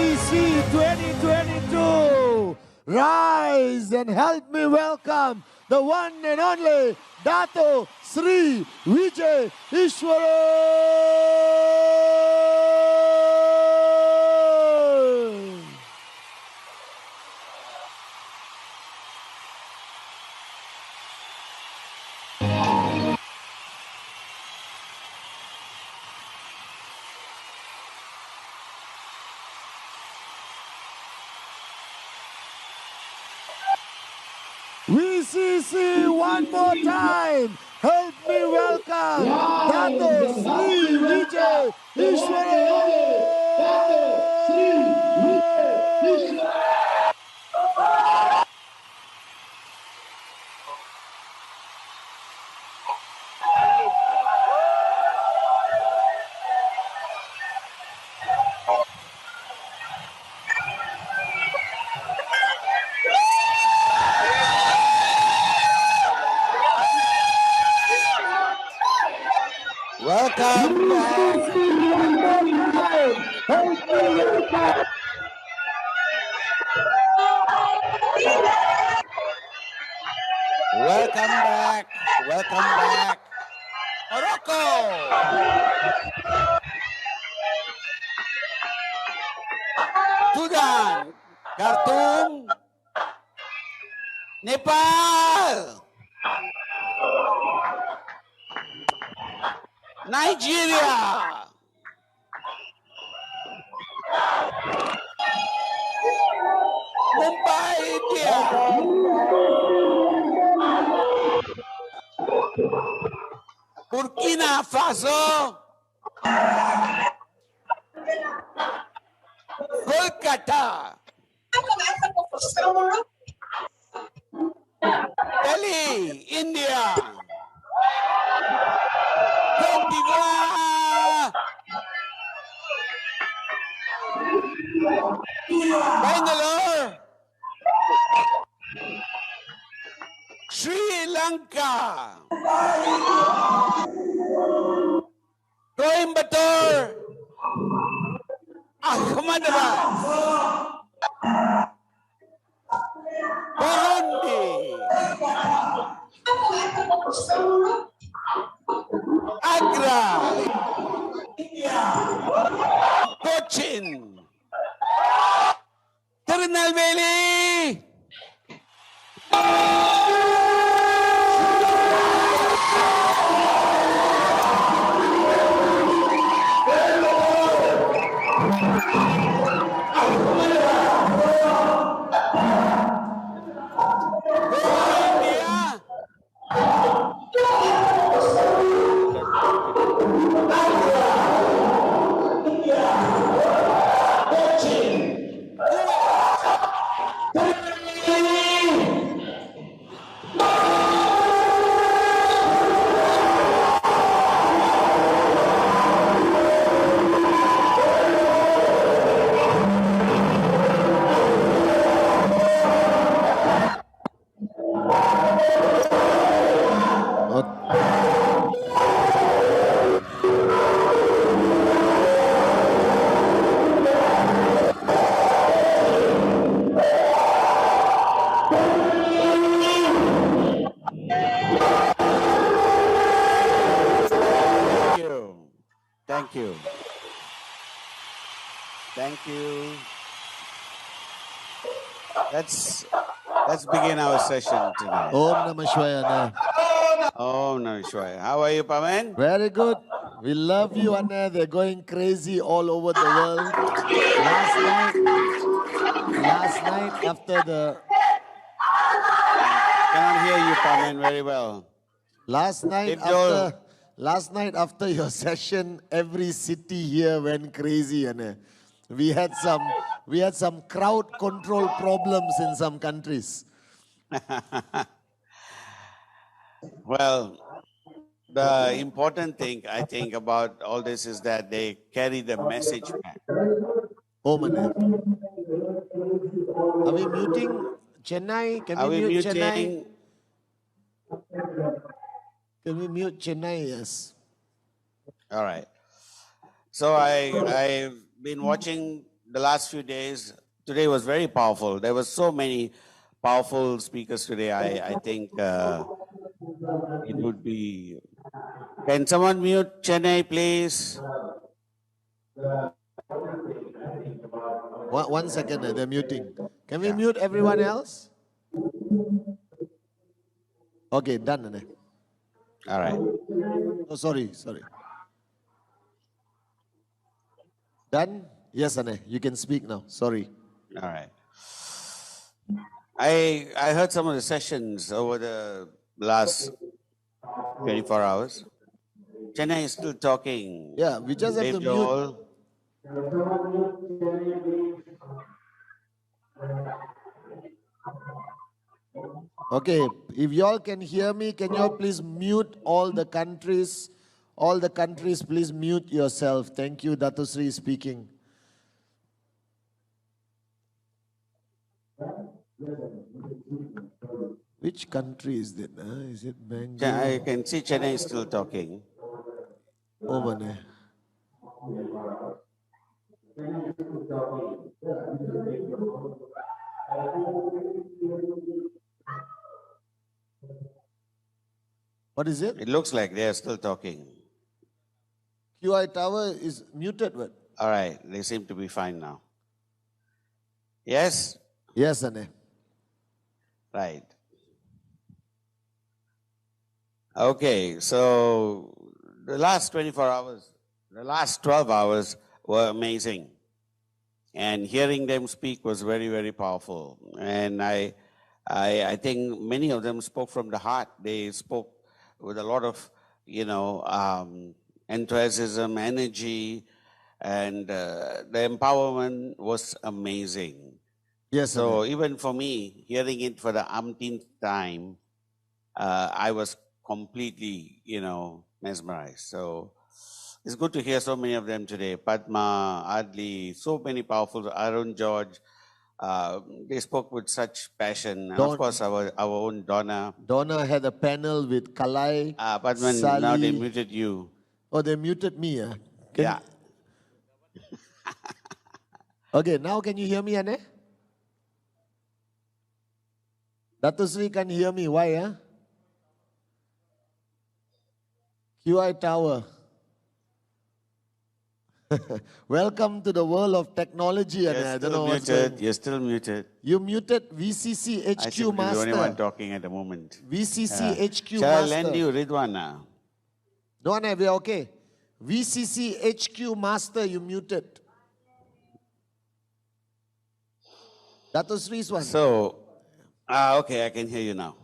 VCC 2022. Rise and help me welcome the one and only Dato Sri Vijay Eswaran. VCC one more time. Help me welcome Dato Sri Vijay Eswaran. Welcome back. Welcome back. Welcome back. Morocco. Sudan. Khartoum. Nepal. Nigeria. Mumbai, India. Burkina Faso. Kolkata. Delhi, India. Cote d'Ivoire. Bangalore. Sri Lanka. Coimbatore. Ahmedabad. Burundi. Agra. Cochin. Tirunelveli. Thank you. Thank you. Let's begin our session tonight. Om Namah Shivaya. Om Namah Shivaya. How are you, Paman? Very good. We love you, Anna. They're going crazy all over the world. Last night after the... Cannot hear you, Paman, very well. Last night after your session, every city here went crazy, Anna. We had some crowd control problems in some countries. Well, the important thing I think about all this is that they carry the message back. Oh, Mane. Are we muting Chennai? Can we mute Chennai? Can we mute Chennai? Yes. All right. So I've been watching the last few days. Today was very powerful. There were so many powerful speakers today. I think it would be. Can someone mute Chennai, please? One second, they're muting. Can we Yeah. mute everyone else? Okay, done. All right. Oh, sorry. Done? Yes, Ane, you can speak now. Sorry. All right. I heard some of the sessions over the last 24 hours. Chennai is still talking. Yeah, we just have to mute. Joel. Okay, if y'all can hear me, can y'all please mute all the countries? All the countries, please mute yourself. Thank you, Dato Sri speaking. Which country is it? Is it Bangalore? I can see Chennai is still talking. Over there. What is it? It looks like they are still talking. QI tower is muted. What? All right, they seem to be fine now. Yes? Yes, Ane. Right. Okay, so the last 24 hours, the last 12 hours were amazing. And hearing them speak was very, very powerful. And I think many of them spoke from the heart. They spoke with a lot of, enthusiasm, energy, and the empowerment was amazing. Yes, so Ane. even for me, hearing it for the umpteenth time, I was completely, mesmerized. So it's good to hear so many of them today. Padma, Adli, so many powerful, Arun, George. They spoke with such passion. And of course, our own Donna. Donna had a panel with Kalai, Padman, Sally. now they muted you. Oh, they muted me. Yeah. Okay, now can you hear me, Ane? Dato Sri can hear me. Why? QI Tower. Welcome to the world of technology. You're I don't still know muted. You're still muted. You muted VCC I HQ should be Master. the only one talking at the moment. VCC HQ Shall I Master. lend you Ridwana? No, Ane, we're okay. VCC HQ Master, you muted. Dato Sri's one. So, okay, I can hear you now.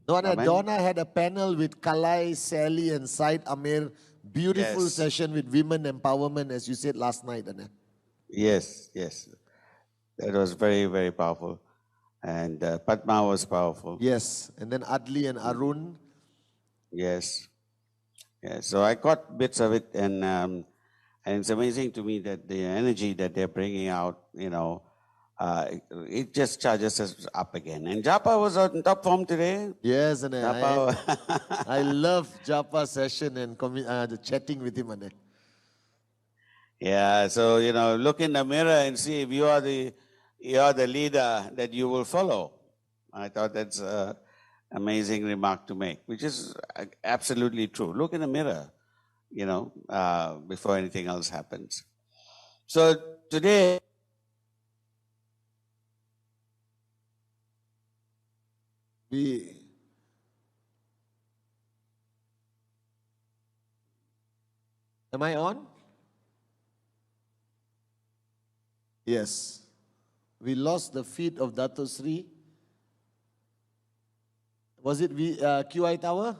Donna had a panel with Kalai, Sally, and Said Amir. Beautiful session with women empowerment, as you said last night, Anna. Yes. That was very, very powerful. And Padma was powerful. Yes. And then Adli and Arun. Yes. So I caught bits of it, and it's amazing to me that the energy that they're bringing out, it just charges us up again. And Japa was on top form today. Yes, and I love Japa's session and the chatting with him. Yeah, so look in the mirror and see if you are the leader that you will follow. I thought that's an amazing remark to make, which is absolutely true. Look in the mirror, before anything else happens. So today, Am I on? Yes. We lost the feed of Dato Sri. Was it QI Tower?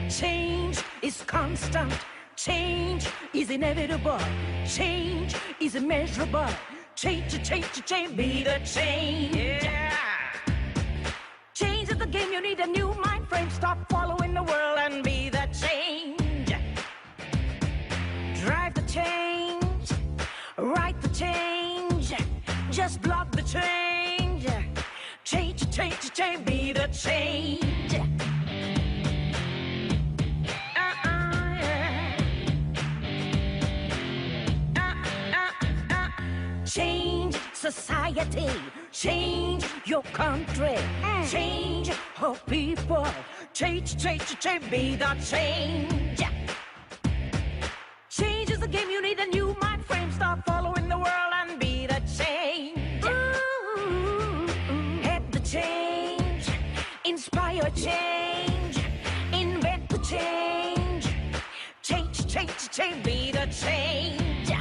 Change is constant. Change is inevitable. Change is immeasurable. Change, be the change. Yeah. Change is the game. You need a new mind frame. Stop following the world and change, be the change. Change society, change your country, change our people, change, be the change. Change is the game you need, and you, my friend, start following the world and be the change. Head the change, inspire change, invent the change, change, be the change.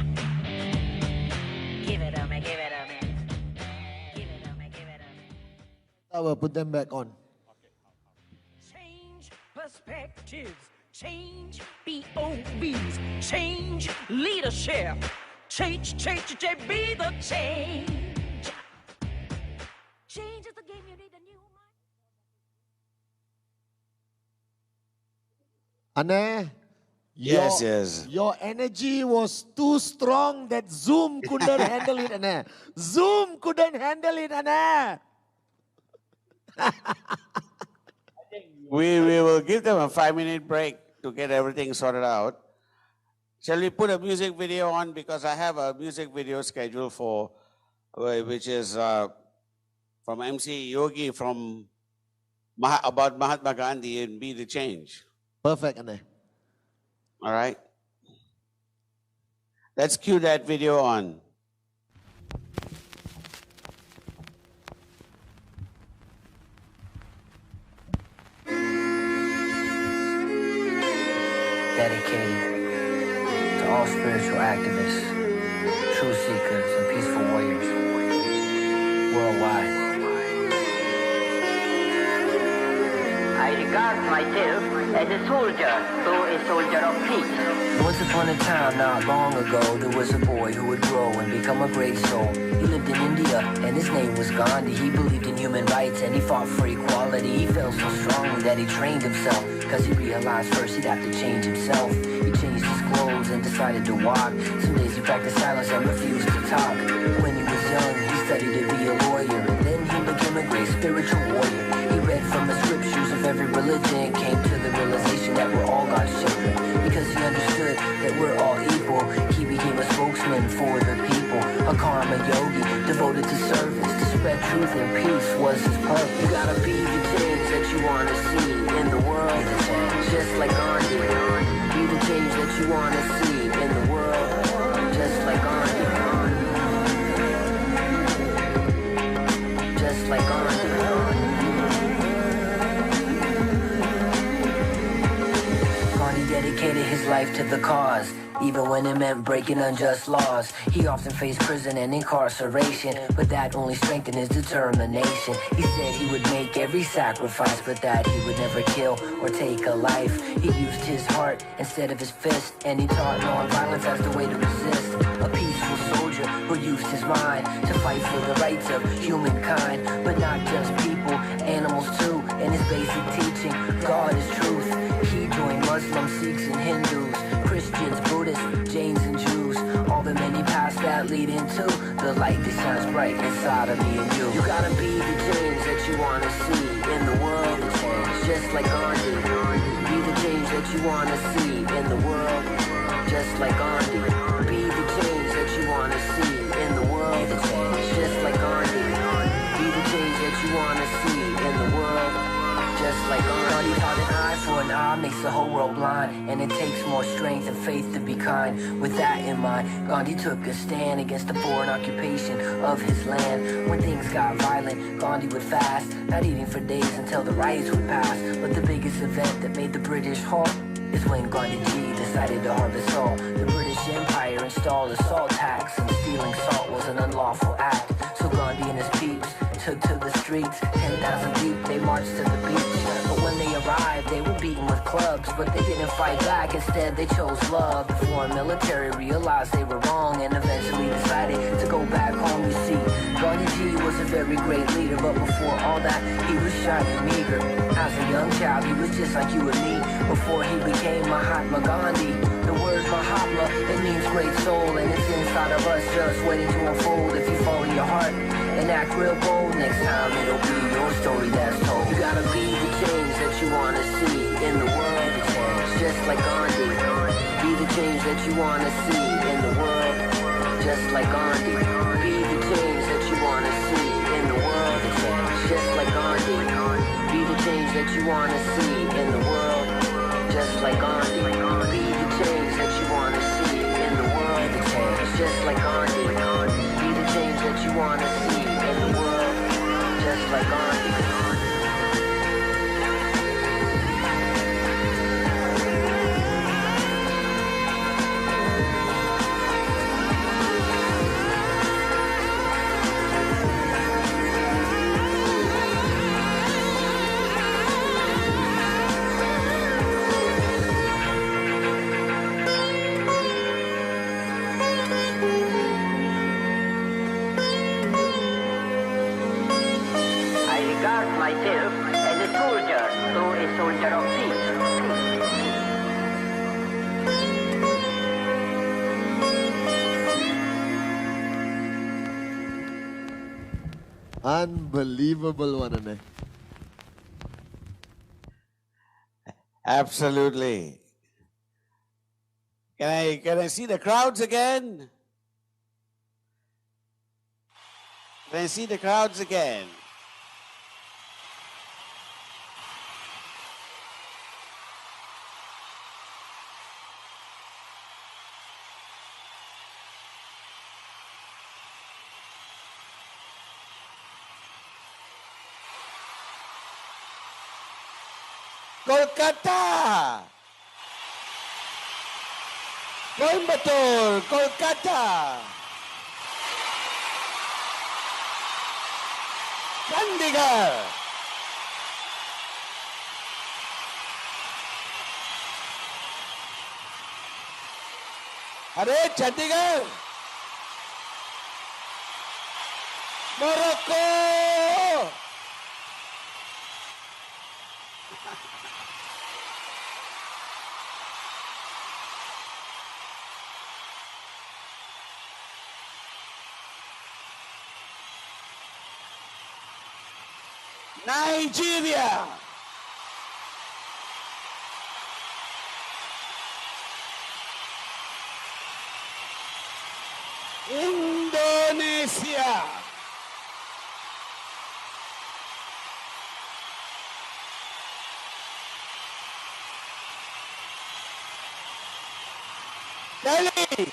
Give it up, man, give it up, man. Give it up, man, give it up, man. I will put them back on. Change perspectives, change POVs, change leadership, change, be the change. Change is the game you need, a new mind. Anne, Yes. Your energy was too strong that Zoom couldn't handle it, Anne. Zoom couldn't handle it, Anne. We will give them a 5-minute break to get everything sorted out. Shall we put a music video on? Because I have a music video scheduled for, which is from MC Yogi from about Mahatma Gandhi and Be the Change. Perfect, Anne. All right. Let's cue that video on. Dedicated to all spiritual activists, truth seekers, and peaceful warriors worldwide. I regard myself as a soldier, though a soldier of peace. Once upon a time, not long ago, there was a boy who would grow and become a great soul. He lived in India, and his name was Gandhi. He believed in human rights, and he fought for equality. He felt so strongly that he trained himself, cause he realized first he'd have to change himself. He changed his clothes and decided to walk. Some days he practiced silence and refused to talk. When he was young, he studied to be a lawyer, and then he became a great spiritual warrior. He read from the scriptures of every religion, came to the realization that we're all God's children. Because he understood that we're all equal, he became a spokesman for the people, a karma yogi devoted to service, to spread truth and peace was his purpose. You gotta be the change that you wanna see in the world, just like Gandhi. Be the change that you wanna see in the world, just like Gandhi. Just like Gandhi. Gandhi dedicated his life to the cause, even when it meant breaking unjust laws. He often faced prison and incarceration, but that only strengthened his determination. He said he would make every sacrifice, but that he would never kill or take a life. He used his heart instead of his fist, and he taught non-violence as the way to resist. A peaceful soldier who used his mind to fight for the rights of humankind, but not just people, animals too. In his basic teaching, God is truth. He joined Muslims, Sikhs, and Hindus, Christians, Buddhists, Jains, and Jews. All the many paths that lead into the light that shines bright inside of me and you. You gotta be the change that you wanna see in the world, the change, just like Gandhi. Be the change that you wanna see in the world, just like Gandhi. Be the change that you wanna see in the world, the change, just like Gandhi. Be the change that you wanna see in the world, just like Gandhi. Taught an eye for an eye makes the whole world blind, and it takes more strength and faith to be kind. With that in mind, Gandhi took a stand against the foreign occupation of his land. When things got violent, Gandhi would fast, not eating for days until the riots would pass. But the biggest event that made the British halt is when Gandhi G decided to harvest salt. The British Empire installed a salt tax, and stealing salt was an unlawful act. So Gandhi and his peeps took to the streets, 10,000 deep, they marched to the beach. But when they arrived, they were beaten with clubs, but they didn't fight back, instead they chose love. The foreign military realized they were wrong and eventually decided to go back home. You see, Gandhi G was a very great leader, but before all that, he was shy and meager. As a young child, he was just like you and me, before he became Mahatma Gandhi. The word Mahatma, it means great soul, and it's inside of us just waiting to unfold. If you follow your heart and act real bold, next time it'll be your story that's told. You gotta be the change that you wanna see in the world. Just like Gandhi. Be the change that you wanna see in the world. Just like Gandhi. Be the change that you wanna see in the world. Just like Gandhi. Be the change that you wanna see in the world. Just like Gandhi. Be the change that you wanna see in the world. Just like Gandhi. Be the change that you wanna see in the world. Just like Gandhi. I regard myself as a soldier, though a soldier of peace. Unbelievable one, Ane. Absolutely. Can I see the crowds again? Can I see the crowds again? Kolkata! Coimbatore, Kolkata! Chandigarh! Are Chandigarh? Morocco! Nigeria! Indonesia! Delhi!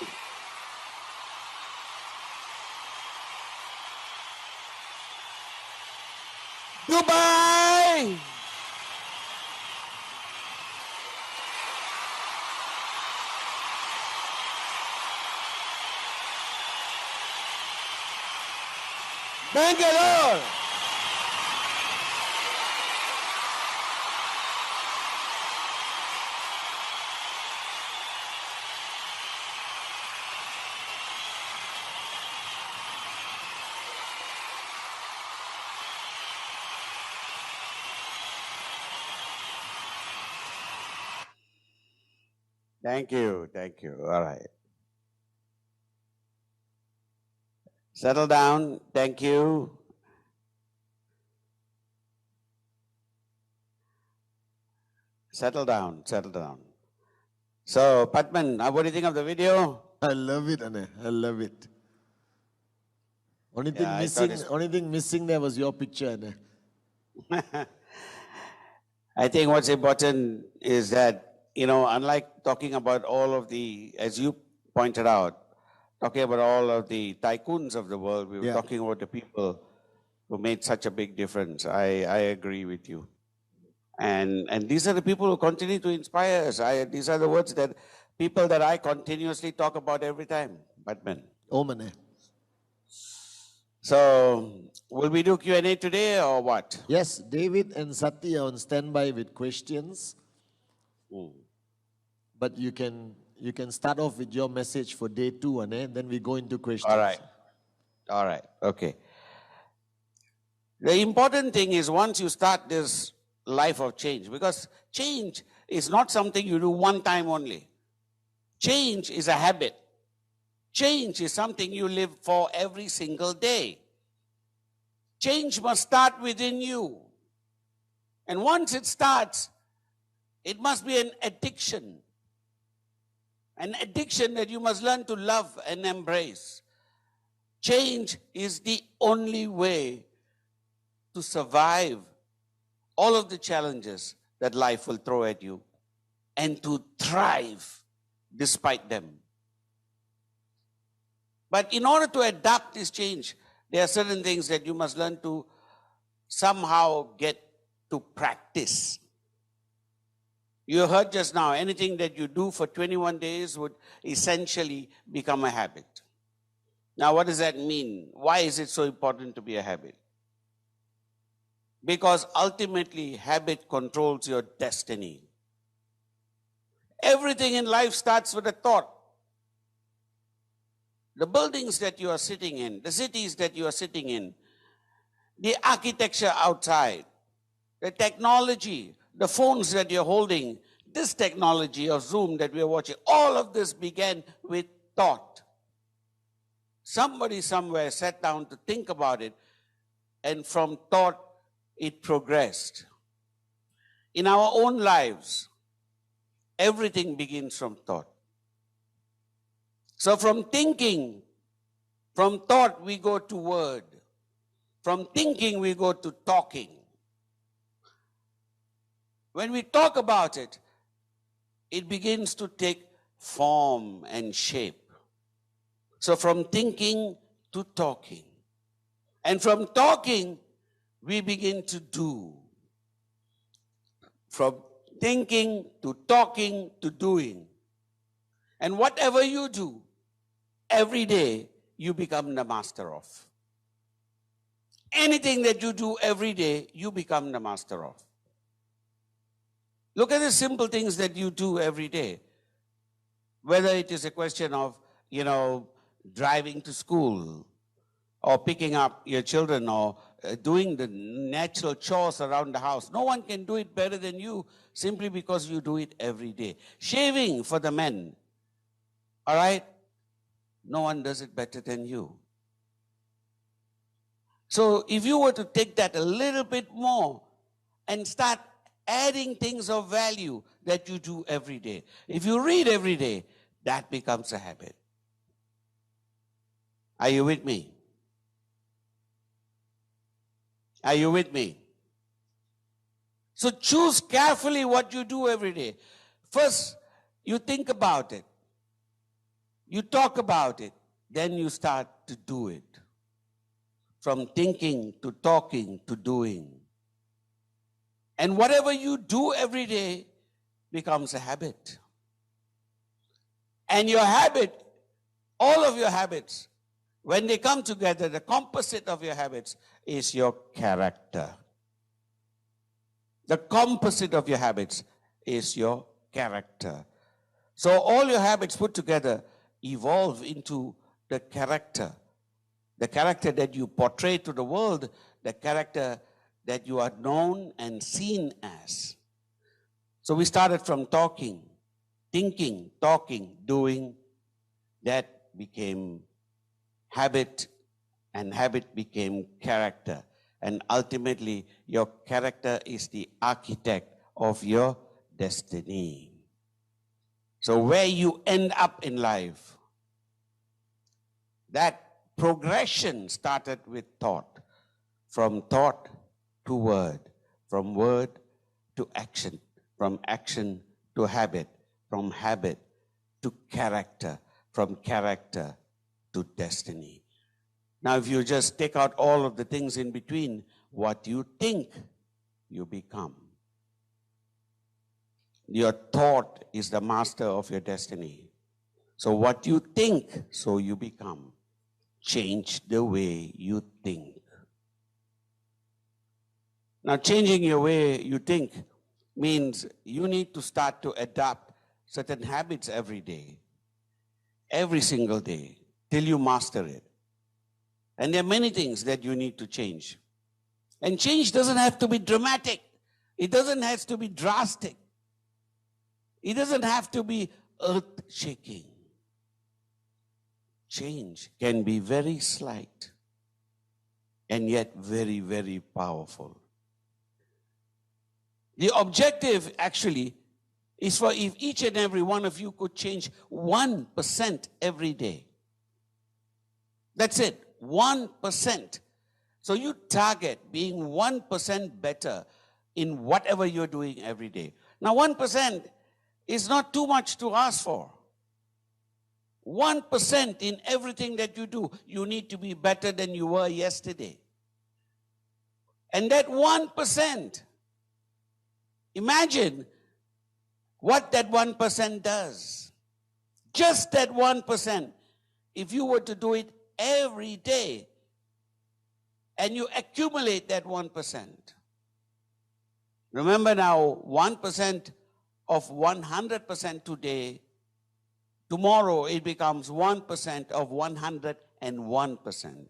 Dubai! Bangalore! Thank you, thank you. All right. Settle down, thank you. Settle down, settle down. So, Padman, what do you think of the video? I love it, Ane. I love it. Only thing Yeah, missing there was your picture, Ane. I think what's important is that, unlike talking about all of the, as you pointed out, talking about all of the tycoons of the world, we were talking about the people who made such a big difference. I agree with you. And these are the people who continue to inspire us. These are the words that people that I continuously talk about every time, Batman. Oh, man. So, will we do Q&A today or what? Yes, David and Sati are on standby with questions. But you can start off with your message for day 2, and then we go into questions. All right, okay. The important thing is once you start this life of change, because change is not something you do one time only. Change is a habit. Change is something you live for every single day. Change must start within you. And once it starts, it must be an addiction. An addiction that you must learn to love and embrace. Change is the only way to survive all of the challenges that life will throw at you and to thrive despite them. But in order to adapt this change, there are certain things that you must learn to somehow get to practice. You heard just now, anything that you do for 21 days would essentially become a habit. Now, what does that mean? Why is it so important to be a habit? Because ultimately, habit controls your destiny. Everything in life starts with a thought. The buildings that you are sitting in, the cities that you are sitting in, the architecture outside, the technology, the phones that you're holding, this technology of Zoom that we're watching, all of this began with thought. Somebody somewhere sat down to think about it, and from thought, it progressed. In our own lives, everything begins from thought. So from thinking, from thought, we go to word. From thinking, we go to talking. When we talk about it, it begins to take form and shape. So from thinking to talking. And from talking, we begin to do. From thinking to talking to doing. And whatever you do, every day, you become the master of. Anything that you do every day, you become the master of. Look at the simple things that you do every day. Whether it is a question of, driving to school, or picking up your children, or doing the natural chores around the house. No one can do it better than you simply because you do it every day. Shaving for the men, all right? No one does it better than you. So if you were to take that a little bit more and start adding things of value that you do every day. If you read every day, that becomes a habit. Are you with me? Are you with me? So choose carefully what you do every day. First, you think about it. You talk about it. Then you start to do it. From thinking to talking to doing. And whatever you do every day becomes a habit. And your habit, all of your habits, when they come together, the composite of your habits is your character. The composite of your habits is your character. So all your habits put together evolve into the character. The character that you portray to the world, the character that you are known and seen as. So we started from talking, thinking, talking, doing. That became habit, and habit became character. And ultimately, your character is the architect of your destiny. So where you end up in life, that progression started with thought. From thought to word, from word to action, from action to habit, from habit to character, from character to destiny. Now, if you just take out all of the things in between, what you think, you become. Your thought is the master of your destiny. So what you think, so you become. Change the way you think. Now, changing your way you think means you need to start to adapt certain habits every day, every single day, till you master it. And there are many things that you need to change. And change doesn't have to be dramatic. It doesn't have to be drastic. It doesn't have to be earth-shaking. Change can be very slight and yet very, very powerful. The objective actually is for if each and every one of you could change 1% every day. That's it, 1%. So you target being 1% better in whatever you're doing every day. Now 1% is not too much to ask for. 1% in everything that you do, you need to be better than you were yesterday. And that 1%, imagine what that 1% does. Just that 1%, if you were to do it every day, and you accumulate that 1%. Remember now, 1% of 100% today, tomorrow it becomes 1% of 101%.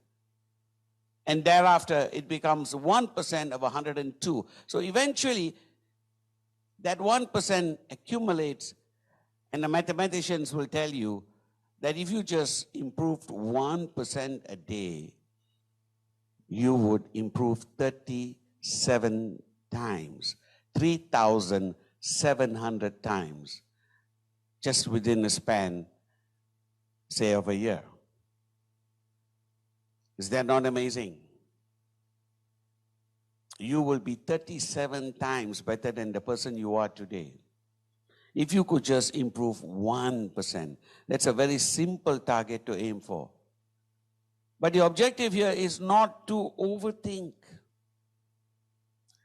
And thereafter it becomes 1% of 102. So eventually that 1% accumulates, and the mathematicians will tell you that if you just improved 1% a day, you would improve 37 times, 3,700 times, just within a span, say, of a year. Is that not amazing? You will be 37 times better than the person you are today. If you could just improve 1%, that's a very simple target to aim for. But the objective here is not to overthink.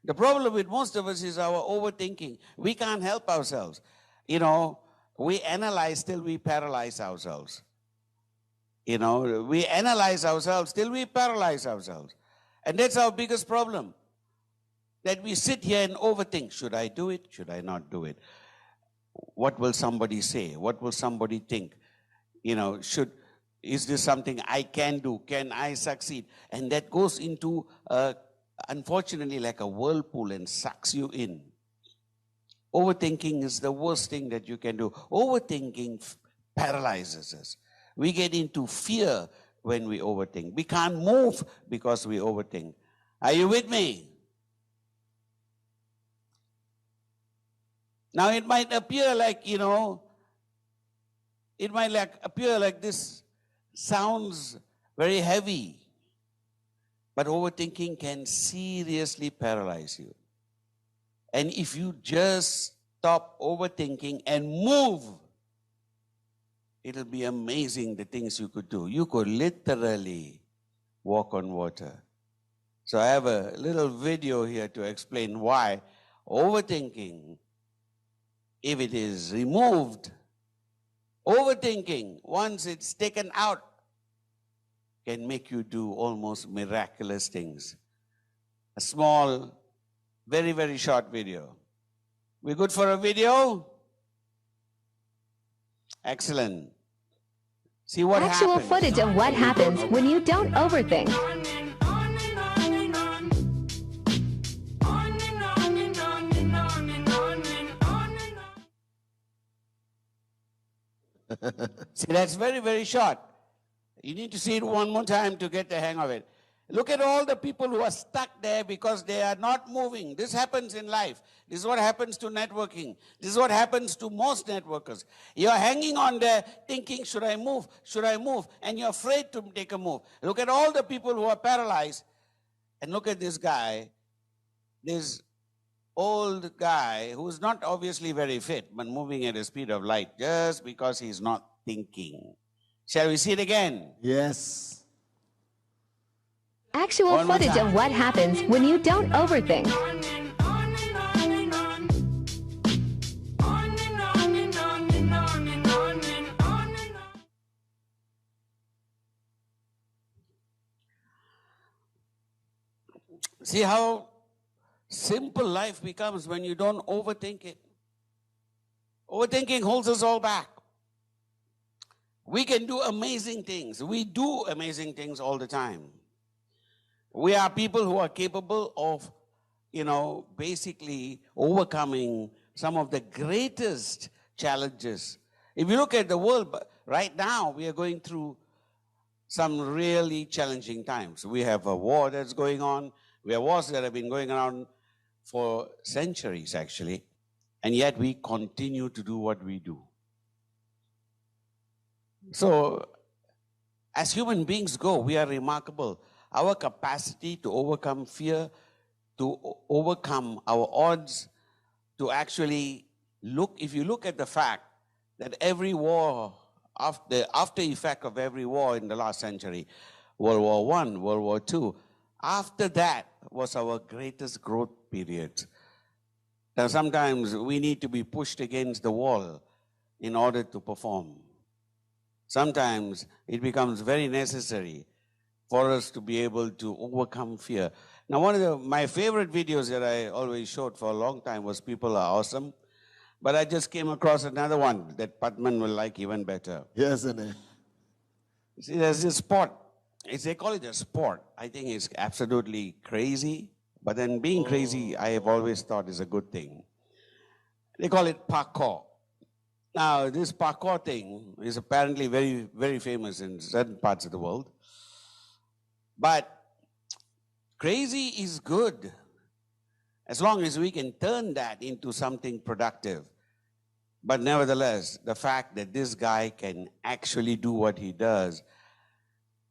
The problem with most of us is our overthinking. We can't help ourselves. You know, we analyze till we paralyze ourselves. You know, we analyze ourselves till we paralyze ourselves. And that's our biggest problem. That we sit here and overthink. Should I do it? Should I not do it? What will somebody say? What will somebody think? You know, is this something I can do? Can I succeed? And that goes into, unfortunately, like a whirlpool and sucks you in. Overthinking is the worst thing that you can do. Overthinking paralyzes us. We get into fear when we overthink. We can't move because we overthink. Are you with me? Now it might appear like, you know, it might appear like this sounds very heavy, but overthinking can seriously paralyze you. And if you just stop overthinking and move, it'll be amazing the things you could do. You could literally walk on water. So I have a little video here to explain why overthinking, if it is removed, overthinking, once it's taken out, can make you do almost miraculous things. A small, very, very short video. We good for a video? Excellent. See what happens. Actual footage of what happens when you don't overthink. See, that's very, very short. You need to see it one more time to get the hang of it. Look at all the people who are stuck there because they are not moving. This happens in life. This is what happens to networking. This is what happens to most networkers. You're hanging on there thinking, should I move? Should I move? And you're afraid to take a move. Look at all the people who are paralyzed. And look at this guy, this old guy who's not obviously very fit, but moving at the speed of light just because he's not thinking. Shall we see it again? Yes. Actual footage of what happens when you don't overthink. See how simple life becomes when you don't overthink it. Overthinking holds us all back. We can do amazing things. We do amazing things all the time. We are people who are capable of, you know, basically overcoming some of the greatest challenges. If you look at the world right now, we are going through some really challenging times. We have a war that's going on. We have wars that have been going around for centuries, actually, and yet we continue to do what we do. So, as human beings go, we are remarkable. Our capacity to overcome fear, to overcome our odds, to actually look, if you look at the fact that every war, after effect of every war in the last century, World War I, World War II, after that was our greatest growth period. Now, sometimes we need to be pushed against the wall in order to perform. Sometimes it becomes very necessary for us to be able to overcome fear. Now, one of my favorite videos that I always showed for a long time was People Are Awesome. But I just came across another one that Padman will like even better. Yes, Ane. See, there's this sport. They call it a sport. I think it's absolutely crazy. But then being crazy, I have always thought is a good thing. They call it parkour. Now, this parkour thing is apparently very, very famous in certain parts of the world. But crazy is good, as long as we can turn that into something productive. But nevertheless, the fact that this guy can actually do what he does,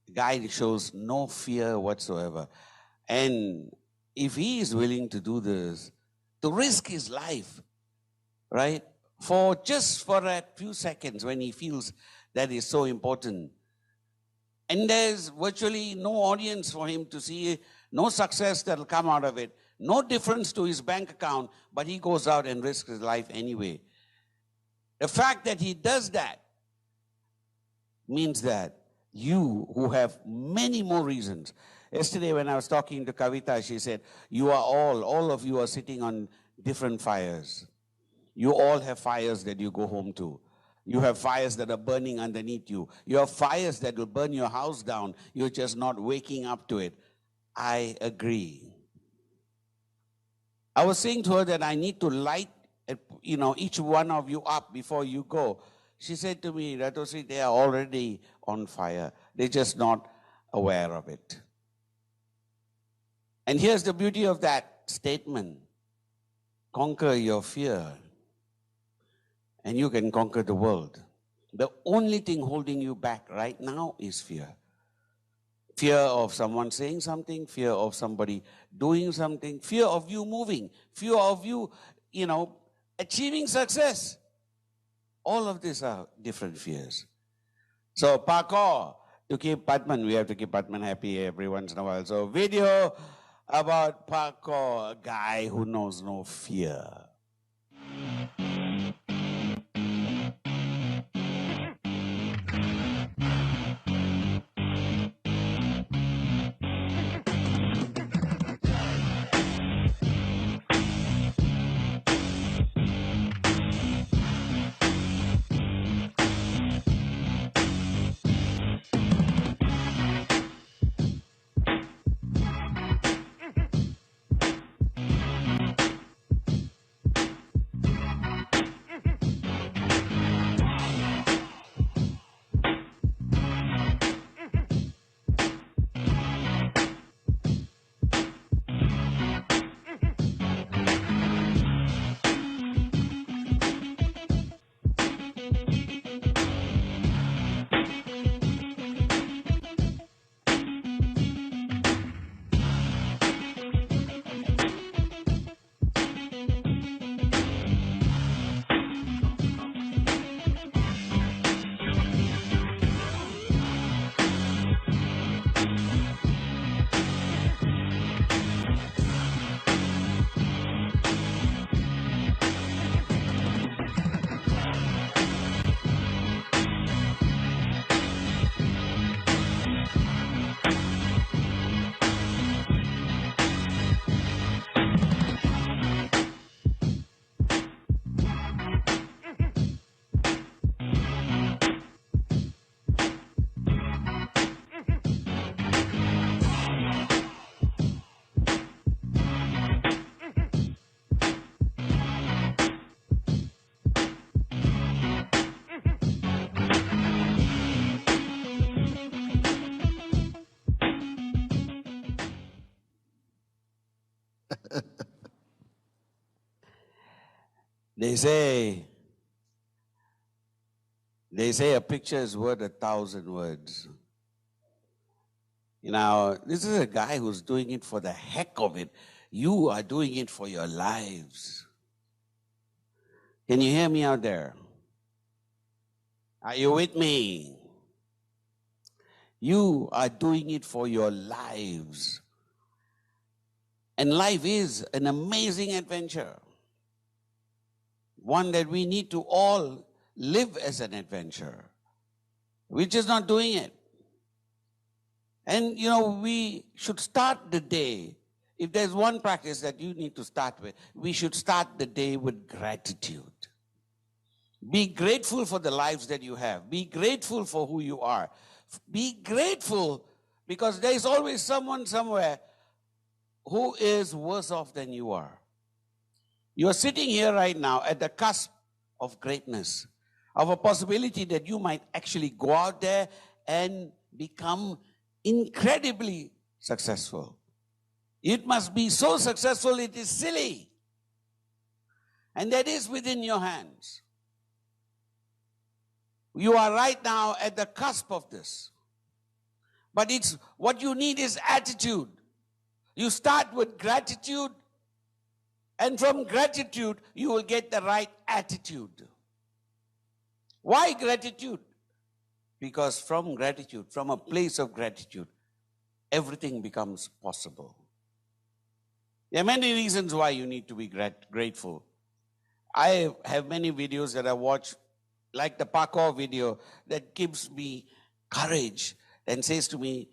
the guy shows no fear whatsoever. And if he is willing to do this, to risk his life, right, for that few seconds when he feels that is so important, and there's virtually no audience for him to see, no success that will come out of it, no difference to his bank account, but he goes out and risks his life anyway. The fact that he does that means that you, who have many more reasons. Yesterday when I was talking to Kavita, she said, you are all of you are sitting on different fires. You all have fires that you go home to. You have fires that are burning underneath you. You have fires that will burn your house down. You're just not waking up to it. I agree. I was saying to her that I need to light, each one of you up before you go. She said to me, Dato, they are already on fire. They're just not aware of it. And here's the beauty of that statement. Conquer your fear, and you can conquer the world. The only thing holding you back right now is fear. Fear of someone saying something, fear of somebody doing something, fear of you moving, fear of you, achieving success. All of these are different fears. So parkour, to keep Padman, we have to keep Padman happy every once in a while. So video about parkour, a guy who knows no fear. They say a picture is worth 1,000 words. You know, this is a guy who's doing it for the heck of it. You are doing it for your lives. Can you hear me out there? Are you with me? You are doing it for your lives. And life is an amazing adventure. One that we need to all live as an adventure. We're just not doing it. And, you know, we should start the day. If there's one practice that you need to start with, we should start the day with gratitude. Be grateful for the lives that you have. Be grateful for who you are. Be grateful because there is always someone somewhere who is worse off than you are. You are sitting here right now at the cusp of greatness, of a possibility that you might actually go out there and become incredibly successful. It must be so successful it is silly. And that is within your hands. You are right now at the cusp of this. But what you need is attitude. You start with gratitude, and from gratitude, you will get the right attitude. Why gratitude? Because from gratitude, from a place of gratitude, everything becomes possible. There are many reasons why you need to be grateful. I have many videos that I watch, like the parkour video, that gives me courage and says to me,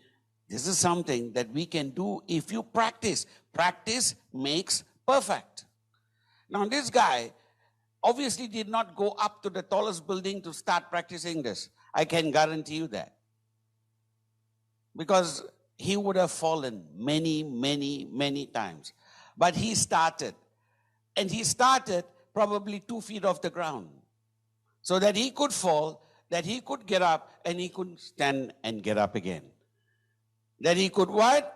this is something that we can do if you practice. Practice makes perfect. Now this guy obviously did not go up to the tallest building to start practicing this. I can guarantee you that. Because he would have fallen many, many, many times. But he started. And he started probably 2 feet off the ground. So that he could fall, that he could get up, and he could stand and get up again. That he could what?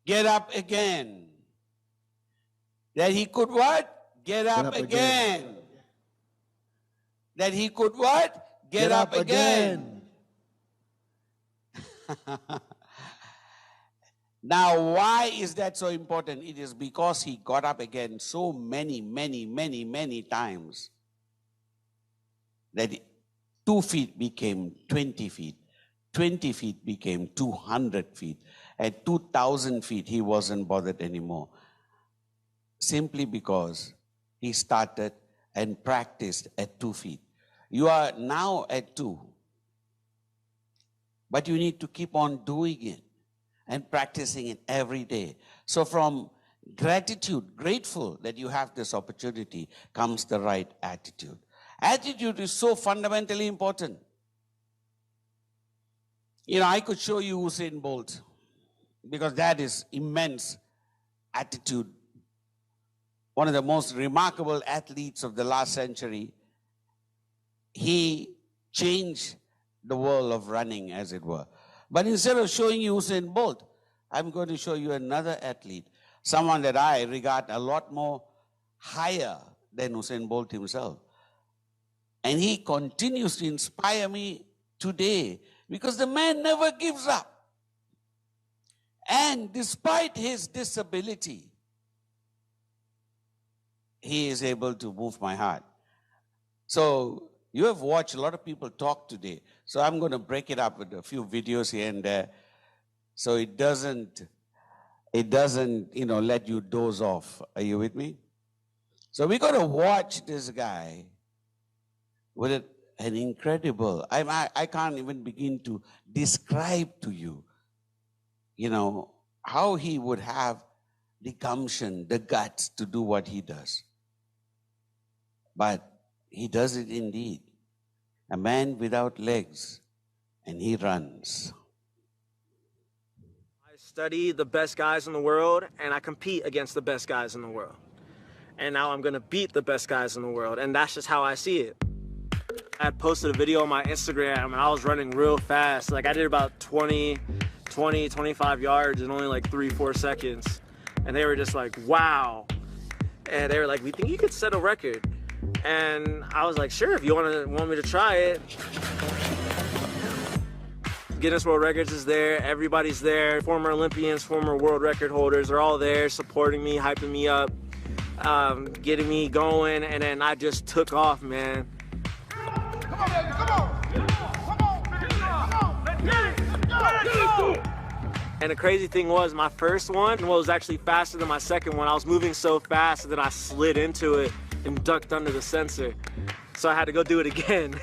Get up again. That he could what? Get up again. That he could what? Get up again. Now, why is that so important? It is because he got up again so many, many, many, many times that 2 feet became 20 feet. 20 feet became 200 feet. At 2,000 feet, he wasn't bothered anymore. Simply because he started and practiced at 2 feet. You are now at 2. But you need to keep on doing it and practicing it every day. So from gratitude, grateful that you have this opportunity, comes the right attitude. Attitude is so fundamentally important. You know, I could show you Usain Bolt because that is immense attitude. One of the most remarkable athletes of the last century. He changed the world of running, as it were. But instead of showing you Usain Bolt, I'm going to show you another athlete, someone that I regard a lot more higher than Usain Bolt himself. And he continues to inspire me today because the man never gives up. And despite his disability, he is able to move my heart. So you have watched a lot of people talk today. So I'm going to break it up with a few videos here and there. So it doesn't, let you doze off. Are you with me? So we're going to watch this guy with an incredible, I can't even begin to describe to you, how he would have the gumption, the guts to do what he does. But he does it indeed. A man without legs, and he runs. I study the best guys in the world, and I compete against the best guys in the world. And now I'm going to beat the best guys in the world, and that's just how I see it. I had posted a video on my Instagram, and I was running real fast. Like, I did about 25 yards in only like 3-4 seconds. And they were just like, wow. And they were like, we think you could set a record. And I was like, sure, if you want me to try it. Guinness World Records is there, everybody's there, former Olympians, former world record holders are all there supporting me, hyping me up, getting me going, and then I just took off, man. Come on, baby, come on! Come on, let's get it! Let's go! And the crazy thing was, my first one was actually faster than my second one. I was moving so fast that I slid into it and ducked under the sensor. So I had to go do it again.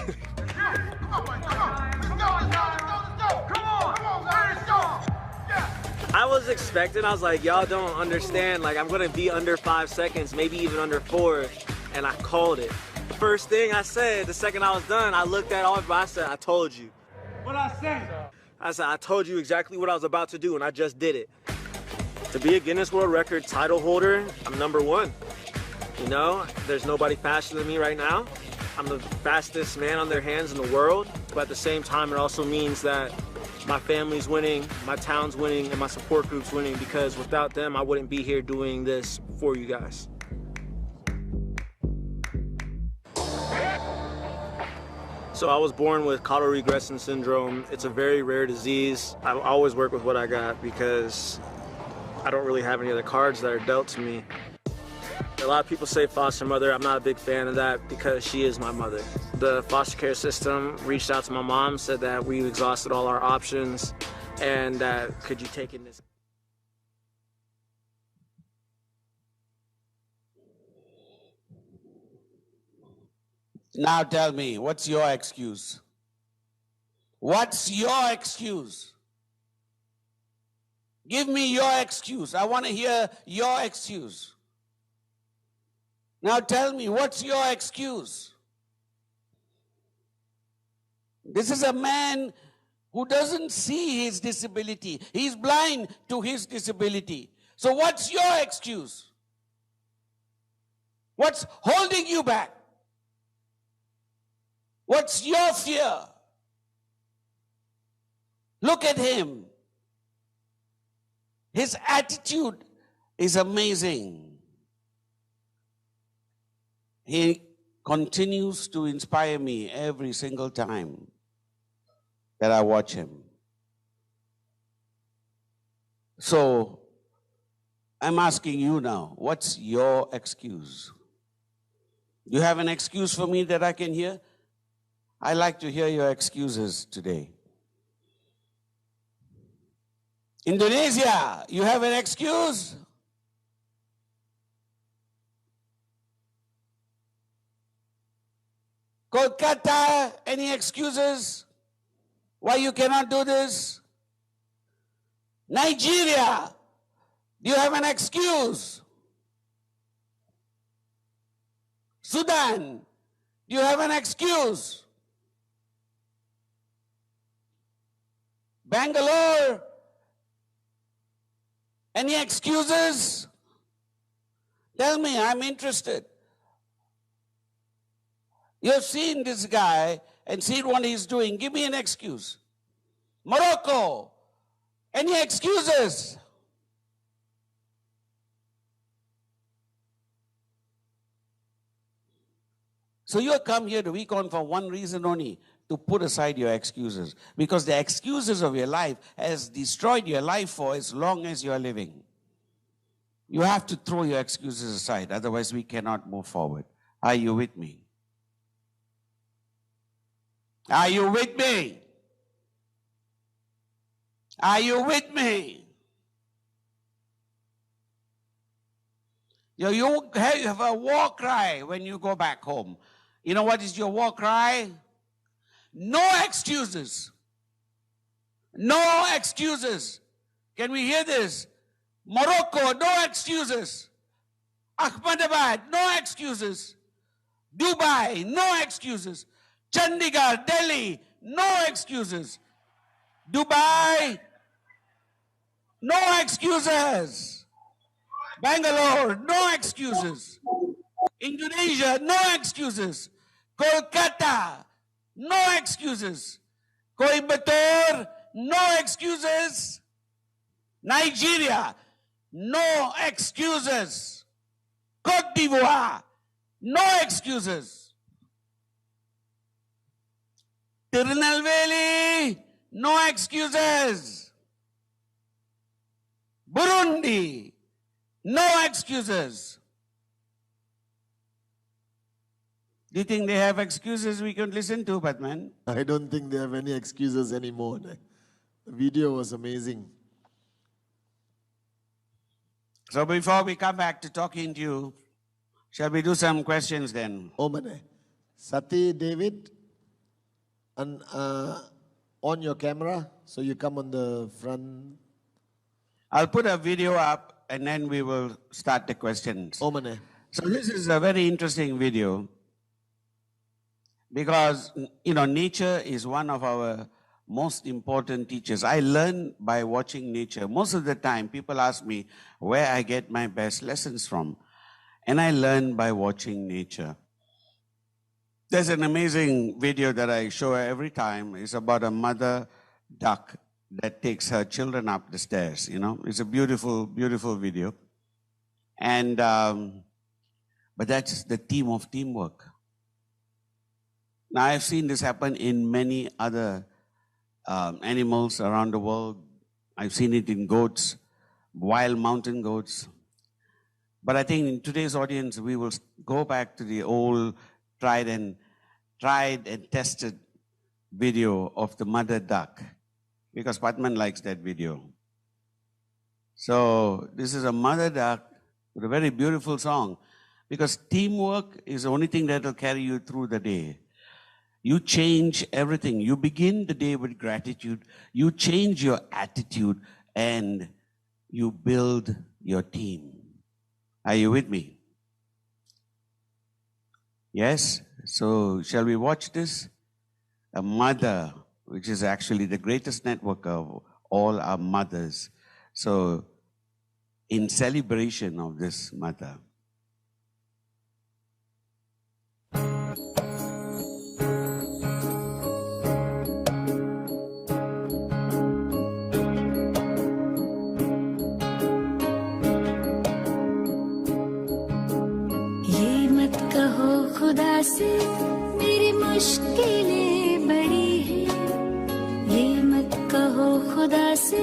I was expecting, I was like, y'all don't understand, like I'm gonna be under 5 seconds, maybe even under 4, and I called it. First thing I said, the second I was done, I looked at all of it, I said, I told you. What I say? I said, I told you exactly what I was about to do, and I just did it. To be a Guinness World Record title holder, I'm #1. You know, there's nobody faster than me right now. I'm the fastest man on their hands in the world, but at the same time, it also means that my family's winning, my town's winning, and my support group's winning, because without them, I wouldn't be here doing this for you guys. So I was born with caudal regression syndrome. It's a very rare disease. I always work with what I got because I don't really have any other cards that are dealt to me. A lot of people say foster mother. I'm not a big fan of that because she is my mother. The foster care system reached out to my mom, said that we've exhausted all our options and that could you take in this. Now tell me, what's your excuse? What's your excuse? Give me your excuse. I want to hear your excuse. Now tell me, what's your excuse? This is a man who doesn't see his disability. He's blind to his disability. So what's your excuse? What's holding you back? What's your fear? Look at him. His attitude is amazing. He continues to inspire me every single time that I watch him. So, I'm asking you now, what's your excuse? You have an excuse for me that I can hear? I like to hear your excuses today. Indonesia, you have an excuse? Kolkata, any excuses why you cannot do this? Nigeria, do you have an excuse? Sudan, do you have an excuse? Bangalore, any excuses? Tell me, I'm interested. You've seen this guy and seen what he's doing. Give me an excuse. Morocco, any excuses? So you come here to WeCon for one reason only, to put aside your excuses. Because the excuses of your life has destroyed your life for as long as you are living. You have to throw your excuses aside, otherwise we cannot move forward. Are you with me? Are you with me? Are you with me? You have a war cry when you go back home. You know what is your war cry? No excuses. No excuses. Can we hear this? Morocco, no excuses. Ahmedabad, no excuses. Dubai, no excuses. Chandigarh, Delhi, no excuses. Dubai, no excuses. Bangalore, no excuses. Indonesia, no excuses. Kolkata, no excuses. Coimbatore, no excuses. Nigeria, no excuses. Cote d'Ivoire, No excuses. Tirunelveli, no excuses. Burundi, no excuses. Do you think they have excuses we can listen to, Padman? I don't think they have any excuses anymore. The video was amazing. So before we come back to talking to you, shall we do some questions then? Oh, mane. Sati, David, and on your camera, so you come on the front. I'll put a video up and then we will start the questions. Oh, mane. So this is a very interesting video because, you know, nature is one of our most important teachers. I learn by watching nature. Most of the time, people ask me where I get my best lessons from. And I learn by watching nature. There's an amazing video that I show every time. It's about a mother duck that takes her children up the stairs, you know. It's a beautiful, beautiful video. And, but that's the theme of teamwork. Now, I've seen this happen in many other animals around the world. I've seen it in goats, wild mountain goats. But I think in today's audience, we will go back to the old tried and tested video of the mother duck, because Padman likes that video. So this is a mother duck with a very beautiful song, because teamwork is the only thing that will carry you through the day. You change everything. You begin the day with gratitude. You change your attitude and you build your team. Are you with me? Yes? So shall we watch this? A mother, which is actually the greatest network of all our mothers. So in celebration of this mother. खुदा से मेरी मुश्किलें बड़ी हैं, ये मत कहो खुदा से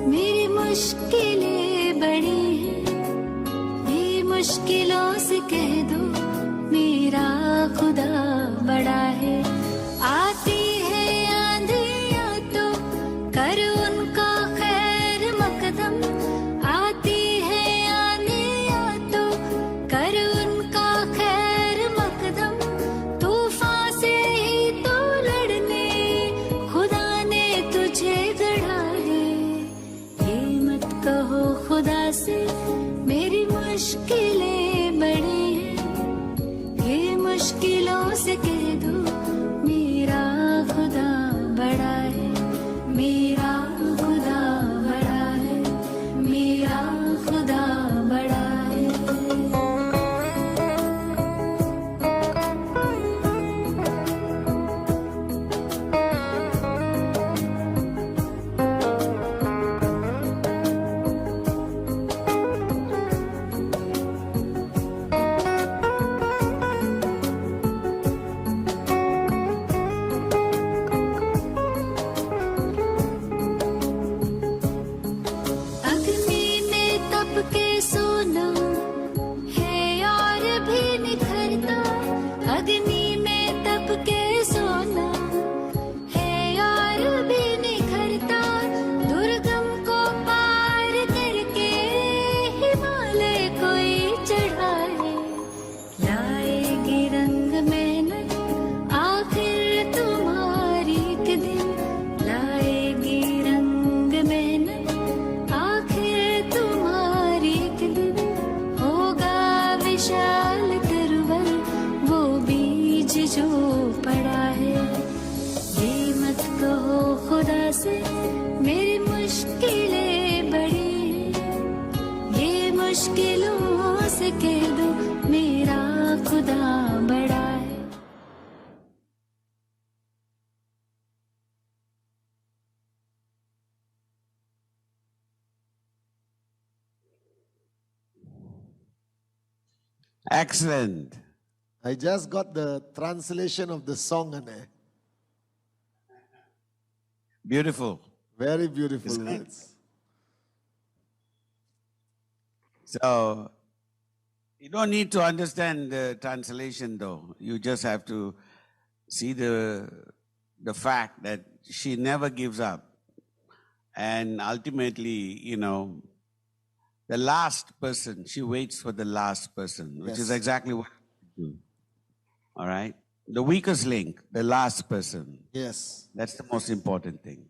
मेरी मुश्किलें बड़ी हैं, ये मुश्किलों से कह दो मेरा खुदा बड़ा है। आती है आंधियां तो कर उनका खैर मकदम, आती है आंधियां तो कर उनका खैर मकदम, तूफान से ही तो लड़ने खुदा ने तुझे गढ़ा है। ये मत कहो खुदा से मेरी मुश्किलें बड़ी हैं, ये मुश्किलों से कह दो मेरा खुदा बड़ा है, मेरा खुदा बड़ा है, मेरा खुदा बड़ा है। अग्नि में तप के सोना है और भी निखरता, अग्नि में तप के सोना है और भी निखरता, दुर्गम को पार करके हिमालय कोई चढ़ा है। लाएगी रंग मेहनत आखिर तुम्हारी एक दिन, लाएगी रंग मेहनत आखिर तुम्हारी एक दिन, होगा विशाल तरवर वो बीज जो पड़ा है। ये मत कहो खुदा से मेरी मुश्किलें बड़ी हैं, ये मुश्किलों से कह दो मेरा खुदा बड़ा है। Excellent. I just got the translation of the song, Ane. Beautiful. Very beautiful Isn't it? words. So you don't need to understand the translation though. You just have to see the fact that she never gives up. And ultimately, you know, the last person, she waits for the last person, which is Yes. exactly what we do. All right? The weakest link, the last person. Yes. That's the most important thing.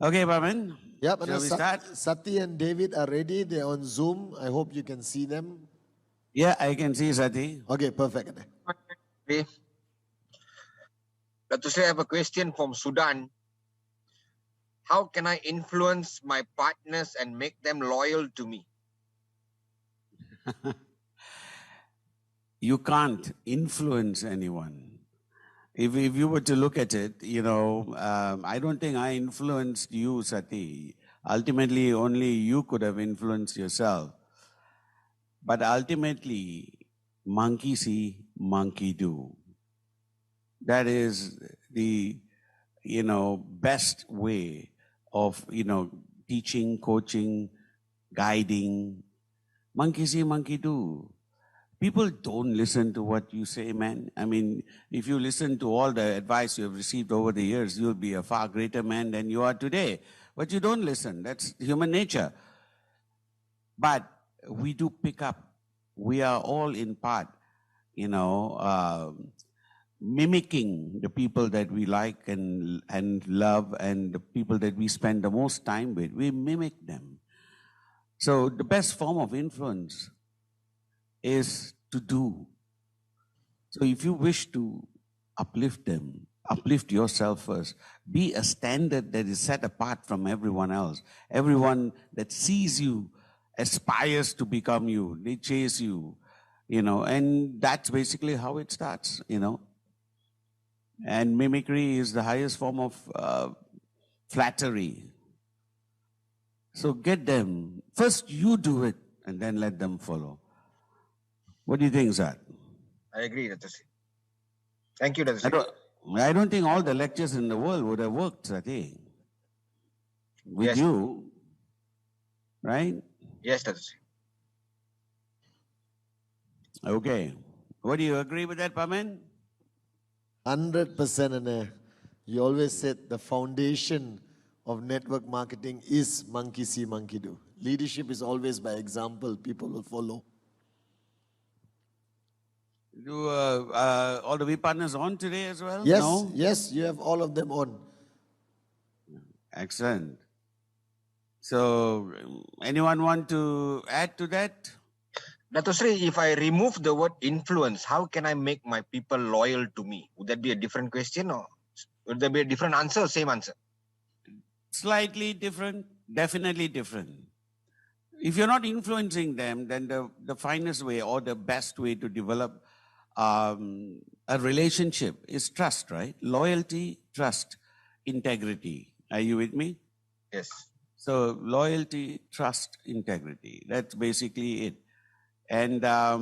Okay, Paman. Yep, Shall we start? Sati and David are ready. They're on Zoom. I hope you can see them. Yeah, I can see Sati. Okay, perfect. Okay. Dato Sri, I have a question from Sudan. How can I influence my partners and make them loyal to me? You can't influence anyone. If you were to look at it, you know, I don't think I influenced you, Sati. Ultimately, only you could have influenced yourself. But ultimately, monkey see, monkey do. That is the, you know, best way of, you know, teaching, coaching, guiding. Monkey see, monkey do. People don't listen to what you say, man. I mean, if you listen to all the advice you have received over the years, you'll be a far greater man than you are today. But you don't listen. That's human nature. But we do pick up. We are all in part, you know, mimicking the people that we like and love and the people that we spend the most time with. We mimic them. So the best form of influence is to do. So if you wish to uplift them, uplift yourself first. Be a standard that is set apart from everyone else. Everyone that sees you aspires to become you. They chase you, you know, and that's basically how it starts, you know. And mimicry is the highest form of flattery. So get them. First you do it and then let them follow. What do you think, Zad? I agree, Dato Sri. Thank you, Dato Sri. I don't think all the lectures in the world would have worked, Sati. With Yes. you, right? Yes, Dato Sri. Okay. What do you agree with that, Paman? 100%, Ane. You always said the foundation of network marketing is monkey see, monkey do. Leadership is always by example. People will follow. Do all the V partners on today as well? Yes, No? yes, you have all of them on. Excellent. So, anyone want to add to that? Dato Sri, if I remove the word influence, how can I make my people loyal to me? Would that be a different question or would there be a different answer or same answer? Slightly different, definitely different. If you're not influencing them, then the finest way or the best way to develop a relationship is trust, right? Loyalty, trust, integrity. Are you with me? Yes. So loyalty, trust, integrity. That's basically it. And I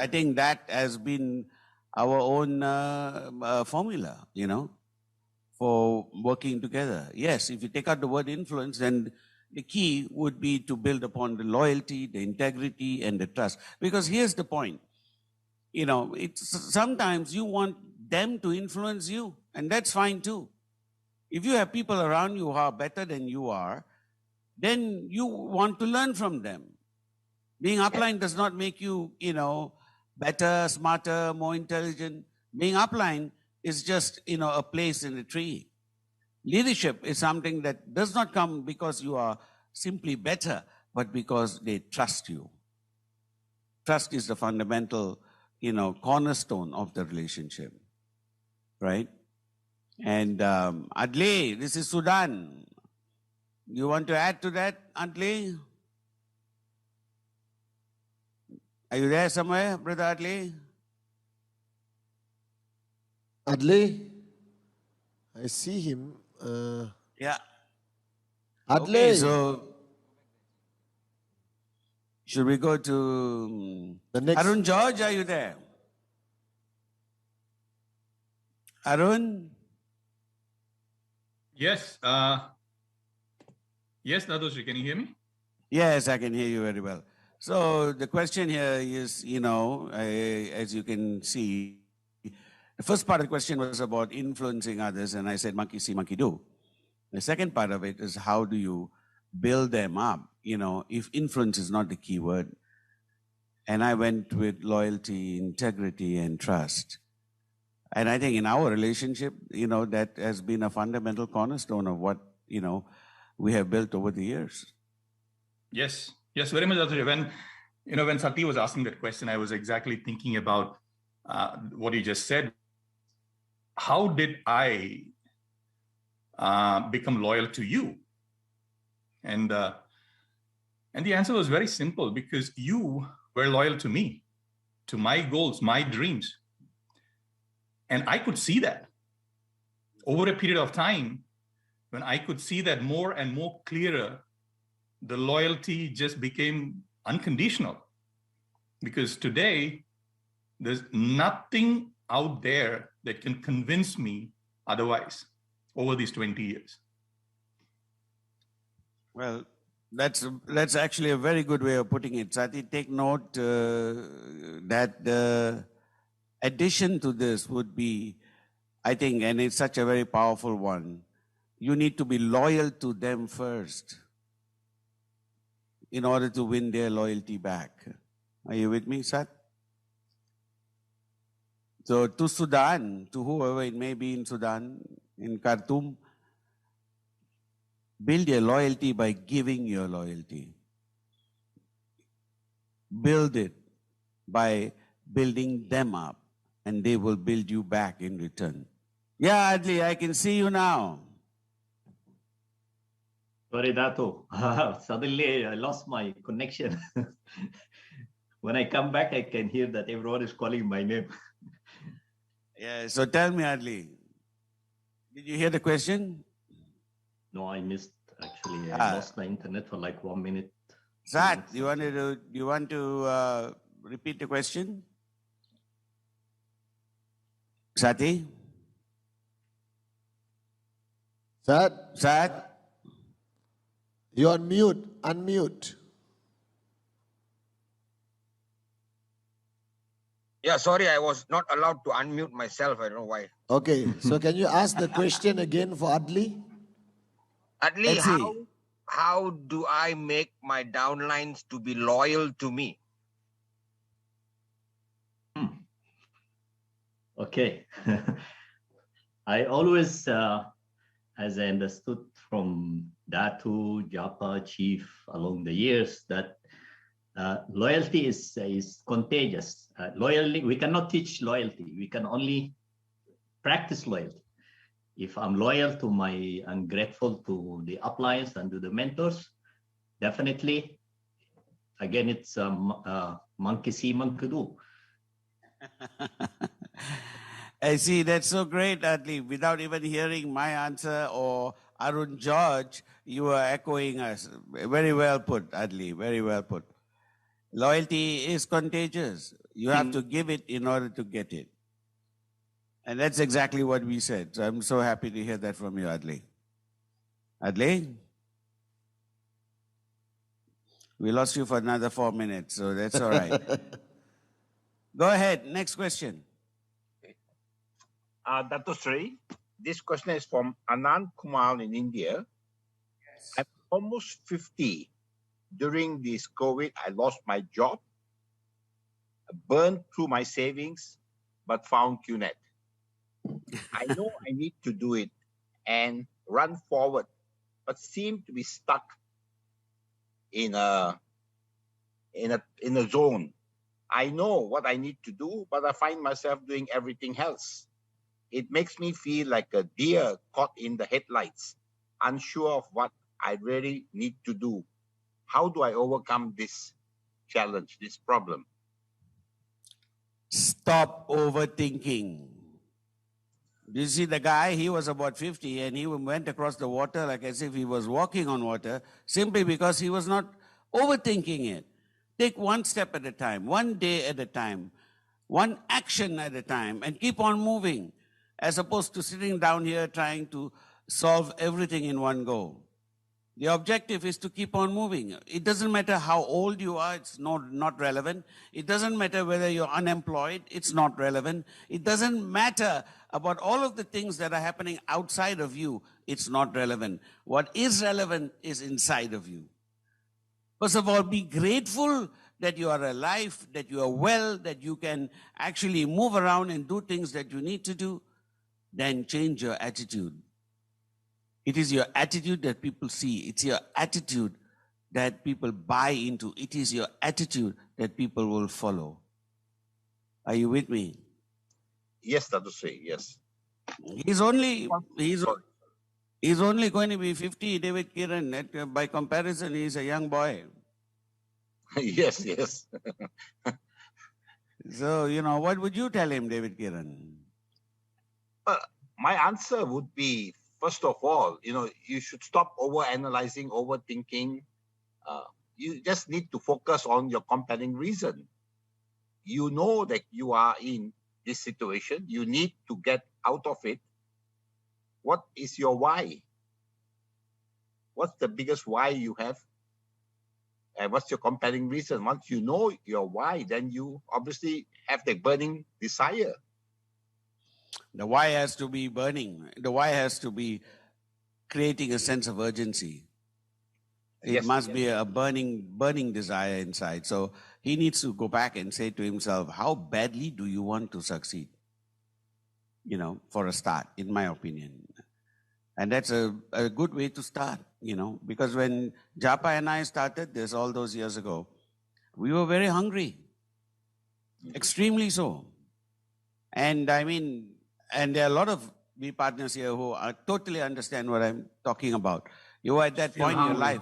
think that has been our own formula, you know, for working together. Yes, if you take out the word influence, then the key would be to build upon the loyalty, the integrity, and the trust. Because here's the point. You know, it's sometimes you want them to influence you, and that's fine too. If you have people around you who are better than you are, then you want to learn from them. Being upline does not make you, you know, better, smarter, more intelligent. Being upline is just, you know, a place in a tree. Leadership is something that does not come because you are simply better, but because they trust you. Trust is the fundamental, you know, cornerstone of the relationship, right? And Adli, this is Sudan. You want to add to that, Adli? Are you there somewhere, Brother Adli? Adley, I see him. Yeah. Adley. Okay, so Should we go to The next. Arun George? Are you there? Arun? Yes. Yes, Dato, can you hear me? Yes, I can hear you very well. So the question here is, as you can see, the first part of the question was about influencing others, and I said monkey see, monkey do. The second part of it is how do you build them up, if influence is not the key word. And I went with loyalty, integrity, and trust. And I think in our relationship, that has been a fundamental cornerstone of what, we have built over the years. Yes, very much. When Sati was asking that question, I was exactly thinking about what you just said. How did I become loyal to you? And the answer was very simple, because you were loyal to me, to my goals, my dreams. And I could see that over a period of time. When I could see that more and more clearer, the loyalty just became unconditional. Because today, there's nothing out there that can convince me otherwise over these 20 years. Well, that's actually a very good way of putting it. Sati, take note that the addition to this would be, I think, and it's such a very powerful one, you need to be loyal to them first in order to win their loyalty back. Are you with me, Sat? So to Sudan, to whoever it may be in Sudan, in Khartoum, build your loyalty by giving your loyalty. Build it by building them up, and they will build you back in return. Yeah, Adli, I can see you now. Sorry, Dato. Suddenly I lost my connection. When I come back, I can hear that everyone is calling my name. Yeah, so tell me, Adli, did you hear the question? No, I missed, actually. I lost my internet for like 1 minute. Sat, you want to repeat the question? Sati? Sat? You're on mute. Unmute. Yeah, sorry, I was not allowed to unmute myself. I don't know why. Okay, so can you ask the question again for Adli? Adli, how do I make my downlines to be loyal to me? Okay. I always, as I understood from Dato, Japa, Chief along the years, that loyalty is contagious. Loyalty, we cannot teach loyalty. We can only practice loyalty. If I'm loyal to I'm grateful to the uplines and to the mentors, definitely, again, it's monkey see, monkey do. I see, that's so great, Adli. Without even hearing my answer or Arun George, you are echoing us. Very well put, Adli, very well put. Loyalty is contagious. You have to give it in order to get it. And that's exactly what we said. So I'm so happy to hear that from you, Adli. Adli? We lost you for another 4 minutes, so that's all right. Go ahead, next question. Dato Sri, this question is from Anand Kumar in India. Yes. I'm almost 50. During this COVID, I lost my job, burned through my savings, but found QNET. I know I need to do it and run forward, but seem to be stuck in a zone. I know what I need to do, but I find myself doing everything else. It makes me feel like a deer caught in the headlights, unsure of what I really need to do. How do I overcome this challenge, this problem? Stop overthinking. You see the guy, he was about 50 and he went across the water like as if he was walking on water simply because he was not overthinking it. Take one step at a time, one day at a time, one action at a time, and keep on moving, as opposed to sitting down here trying to solve everything in one go. The objective is to keep on moving. It doesn't matter how old you are, it's not relevant. It doesn't matter whether you're unemployed, it's not relevant. It doesn't matter about all of the things that are happening outside of you, it's not relevant. What is relevant is inside of you. First of all, be grateful that you are alive, that you are well, that you can actually move around and do things that you need to do. Then change your attitude. It is your attitude that people see. It's your attitude that people buy into. It is your attitude that people will follow. Are you with me? Yes, Dato, yes. He's only going to be 50, David Kiran. By comparison, he's a young boy. Yes, yes. So, what would you tell him, David Kiran? My answer would be, first of all, you should stop over-analyzing, overthinking. You just need to focus on your compelling reason. You know that you are in this situation. You need to get out of it. What is your why? What's the biggest why you have? And what's your compelling reason? Once you know your why, then you obviously have the burning desire. The why has to be burning. The why has to be creating a sense of urgency. It must be a burning desire inside. So he needs to go back and say to himself, how badly do you want to succeed? For a start, in my opinion. And that's a good way to start, because when Japa and I started this all those years ago, we were very hungry, extremely so. And and there are a lot of we partners here who totally understand what I'm talking about. You were at that point in your life.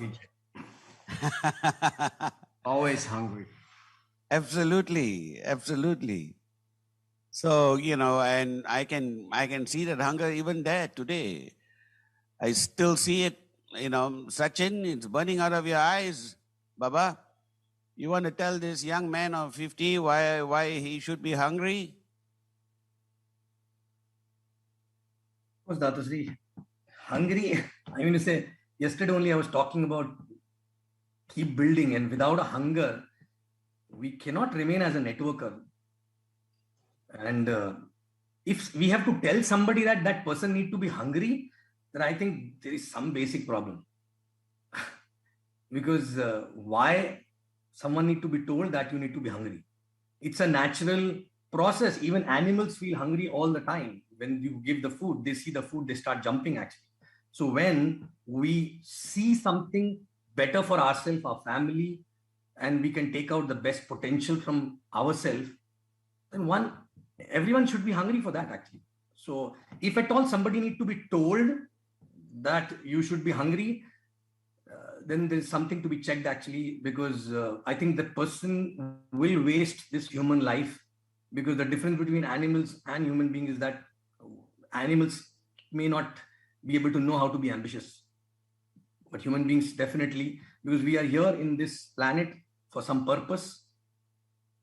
Always hungry. Absolutely, absolutely. So, and I can see that hunger even there today. I still see it, Sachin, it's burning out of your eyes. Baba, you want to tell this young man of 50 why he should be hungry? Of course, Dato, hungry, to say, yesterday only I was talking about keep building, and without a hunger, we cannot remain as a networker. And if we have to tell somebody that that person need to be hungry, then I think there is some basic problem. Because why someone need to be told that you need to be hungry? It's a natural process. Even animals feel hungry all the time. When you give the food, they see the food, they start jumping actually. So when we see something better for ourselves, our family, and we can take out the best potential from ourselves, then everyone should be hungry for that actually. So if at all somebody need to be told that you should be hungry, then there's something to be checked actually, because I think the person will waste this human life, because the difference between animals and human beings is that animals may not be able to know how to be ambitious, but human beings definitely, because we are here in this planet for some purpose,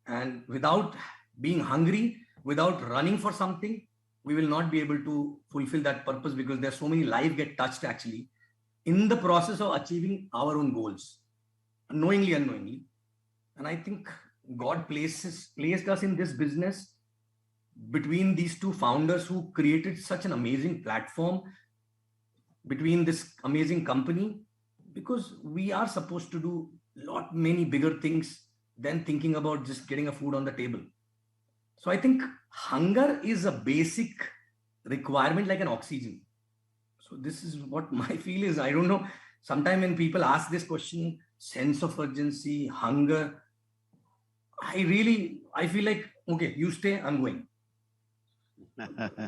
and without being hungry, without running for something, we will not be able to fulfill that purpose, because there's so many lives get touched actually in the process of achieving our own goals, knowingly, unknowingly. And I think God placed us in this business between these two founders who created such an amazing platform, between this amazing company, because we are supposed to do many bigger things than thinking about just getting a food on the table. So I think hunger is a basic requirement like an oxygen. So this is what my feel is. I don't know. Sometimes when people ask this question, sense of urgency, hunger, I feel like, okay, you stay, I'm going.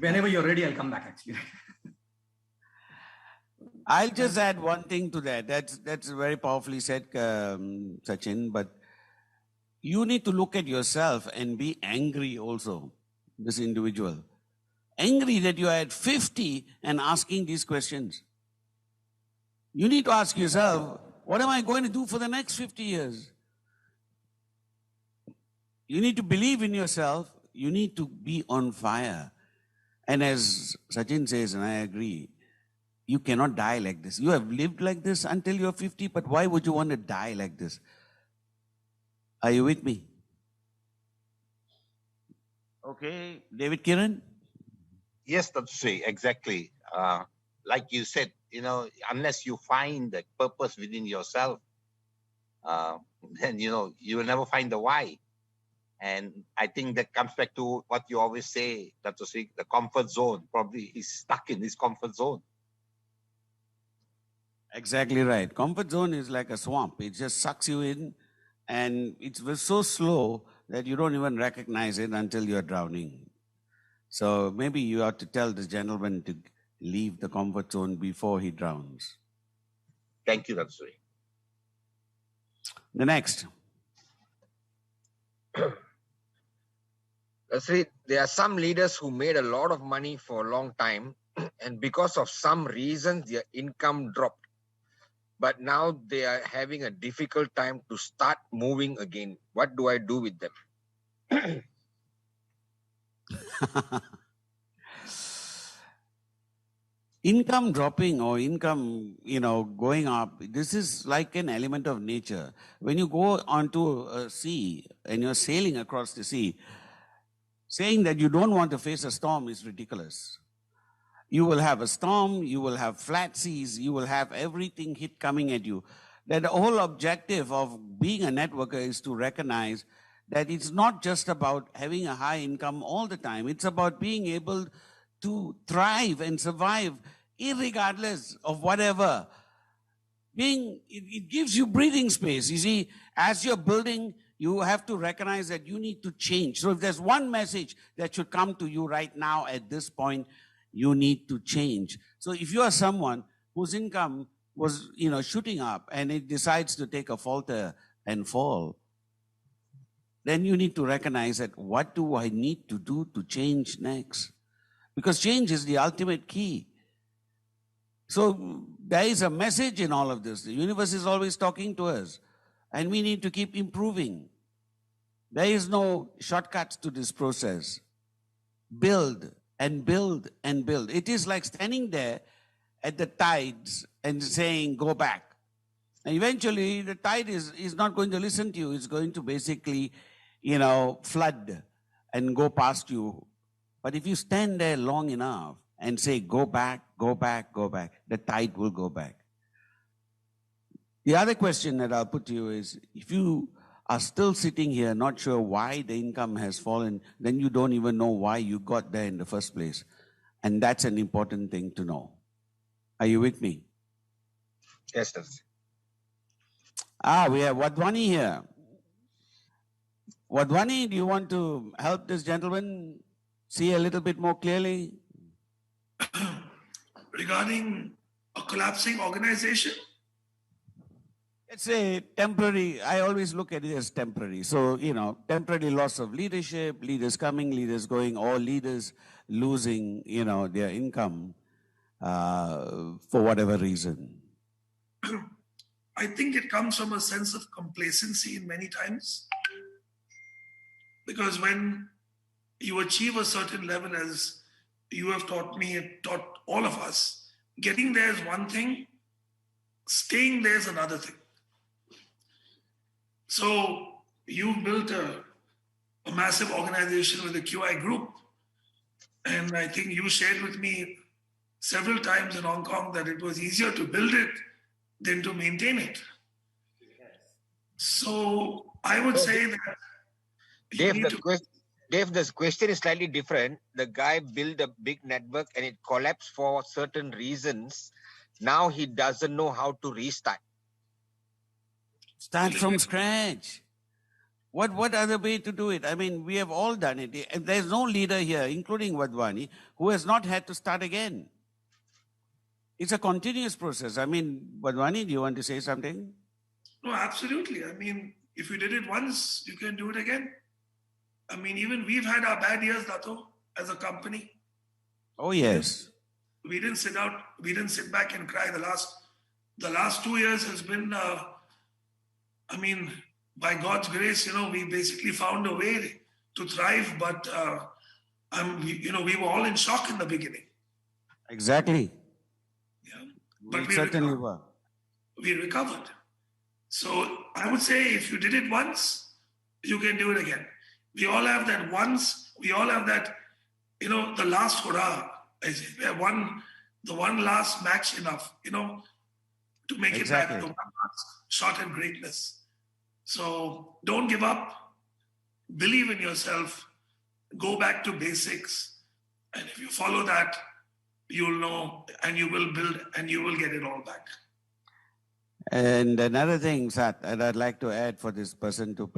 Whenever you're ready, I'll come back actually. I'll just add one thing to that. That's very powerfully said, Sachin, but you need to look at yourself and be angry also, this individual. Angry that you are at 50 and asking these questions. You need to ask yourself, what am I going to do for the next 50 years? You need to believe in yourself. You need to be on fire. And as Sachin says, and I agree, you cannot die like this. You have lived like this until you're 50, but why would you want to die like this? Are you with me? Okay, David Kiran? Yes, that's right, exactly. Like you said, unless you find the purpose within yourself, then, you will never find the why. And I think that comes back to what you always say, Dato, the comfort zone. Probably he's stuck in his comfort zone. Exactly right. Comfort zone is like a swamp. It just sucks you in, and it's so slow that you don't even recognize it until you're drowning. So maybe you ought to tell this gentleman to leave the comfort zone before he drowns. Thank you, Dato. The next. There are some leaders who made a lot of money for a long time, and because of some reason, their income dropped. But now they are having a difficult time to start moving again. What do I do with them? Income dropping or income, going up, this is like an element of nature. When you go onto a sea and you're sailing across the sea, saying that you don't want to face a storm is ridiculous. You will have a storm, you will have flat seas, you will have everything hit coming at you. That the whole objective of being a networker is to recognize that it's not just about having a high income all the time. It's about being able to thrive and survive irregardless of whatever. It gives you breathing space. You see, as you're building, you have to recognize that you need to change. So if there's one message that should come to you right now at this point, you need to change. So if you are someone whose income was, shooting up and it decides to take a falter and fall, then you need to recognize that what do I need to do to change next? Because change is the ultimate key. So there is a message in all of this. The universe is always talking to us, and we need to keep improving. There is no shortcuts to this process. Build and build and build. It is like standing there at the tides and saying, go back. And eventually the tide is not going to listen to you. It's going to basically, flood and go past you. But if you stand there long enough and say, go back, go back, go back, the tide will go back. The other question that I'll put to you is, if you are still sitting here not sure why the income has fallen, then you don't even know why you got there in the first place. And that's an important thing to know. Are you with me? Yes, that's we have Wadwani here. Wadwani, do you want to help this gentleman see a little bit more clearly? Regarding a collapsing organization? It's a temporary, I always look at it as temporary. So, temporary loss of leadership, leaders coming, leaders going, or leaders losing, their income for whatever reason. I think it comes from a sense of complacency in many times. Because when you achieve a certain level, as you have taught me and taught all of us, getting there is one thing, staying there is another thing. So you've built a massive organization with the QI group. And I think you shared with me several times in Hong Kong that it was easier to build it than to maintain it. So I would say that Dave, this question is slightly different. The guy built a big network and it collapsed for certain reasons. Now he doesn't know how to restart. Start from scratch. What other way to do it? I mean, we have all done it. There's no leader here, including Wadwani, who has not had to start again. It's a continuous process. I mean, Wadwani, do you want to say something? No, absolutely. I mean, if you did it once, you can do it again. I mean, even we've had our bad years, Dato, as a company. Oh, yes. We didn't sit back and cry. The last 2 years has been, by God's grace, we basically found a way to thrive, but we were all in shock in the beginning. Exactly. Yeah. We But certainly were. We recovered. So I would say if you did it once, you can do it again. We all have that once, we all have that, the last hurrah. The one last match enough, to make it back, the one last shot at greatness. So don't give up, believe in yourself, go back to basics. And if you follow that, you'll know and you will build and you will get it all back. And another thing, Sat, and I'd like to add for this person to,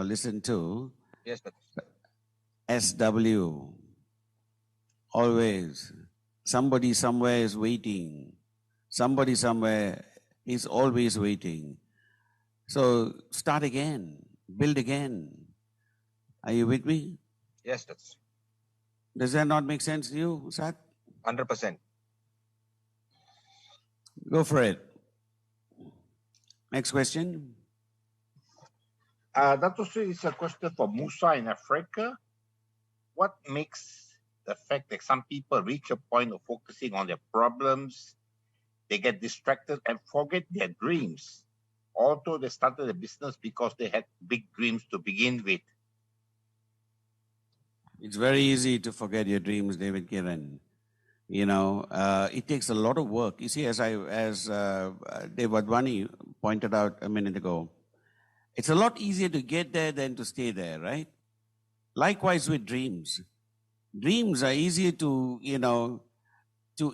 listen to. Yes, SW. Always. Somebody somewhere is waiting. Somebody somewhere is always waiting. So start again. Build again. Are you with me? Yes, Does that not make sense to you, Sat? 100%. Go for it. Next question. Dato Sri, it's a question for Musa in Africa. What makes the fact that some people reach a point of focusing on their problems, they get distracted and forget their dreams, although they started a business because they had big dreams to begin with? It's very easy to forget your dreams, David Kiran. It takes a lot of work. You see, as Dave Wadhwani pointed out a minute ago, it's a lot easier to get there than to stay there, right? Likewise with dreams. Dreams are easier to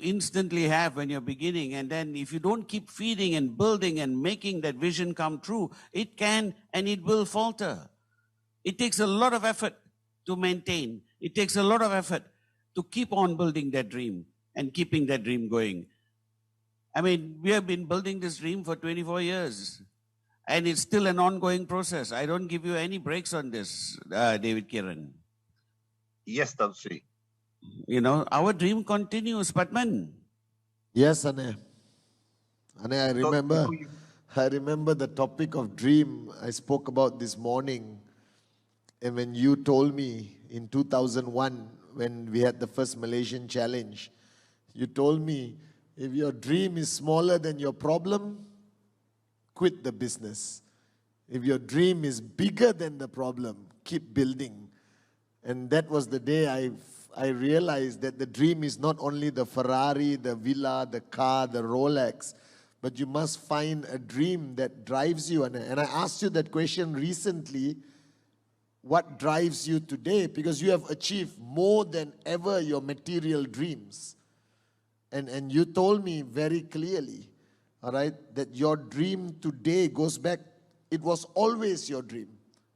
instantly have when you're beginning. And then if you don't keep feeding and building and making that vision come true, it can and it will falter. It takes a lot of effort to maintain. It takes a lot of effort to keep on building that dream and keeping that dream going. I mean, we have been building this dream for 24 years and it's still an ongoing process. I don't give you any breaks on this, David Kiran. Yes, Dato Sri. Our dream continues, Patman. Yes, Ane. I remember the topic of dream I spoke about this morning. And when you told me in 2001, when we had the first Malaysian challenge, you told me, if your dream is smaller than your problem, quit the business. If your dream is bigger than the problem, keep building. And that was the day I realized that the dream is not only the Ferrari, the villa, the car, the Rolex, but you must find a dream that drives you. And I asked you that question recently, what drives you today? Because you have achieved more than ever your material dreams. And you told me very clearly, all right, that your dream today goes back, it was always your dream.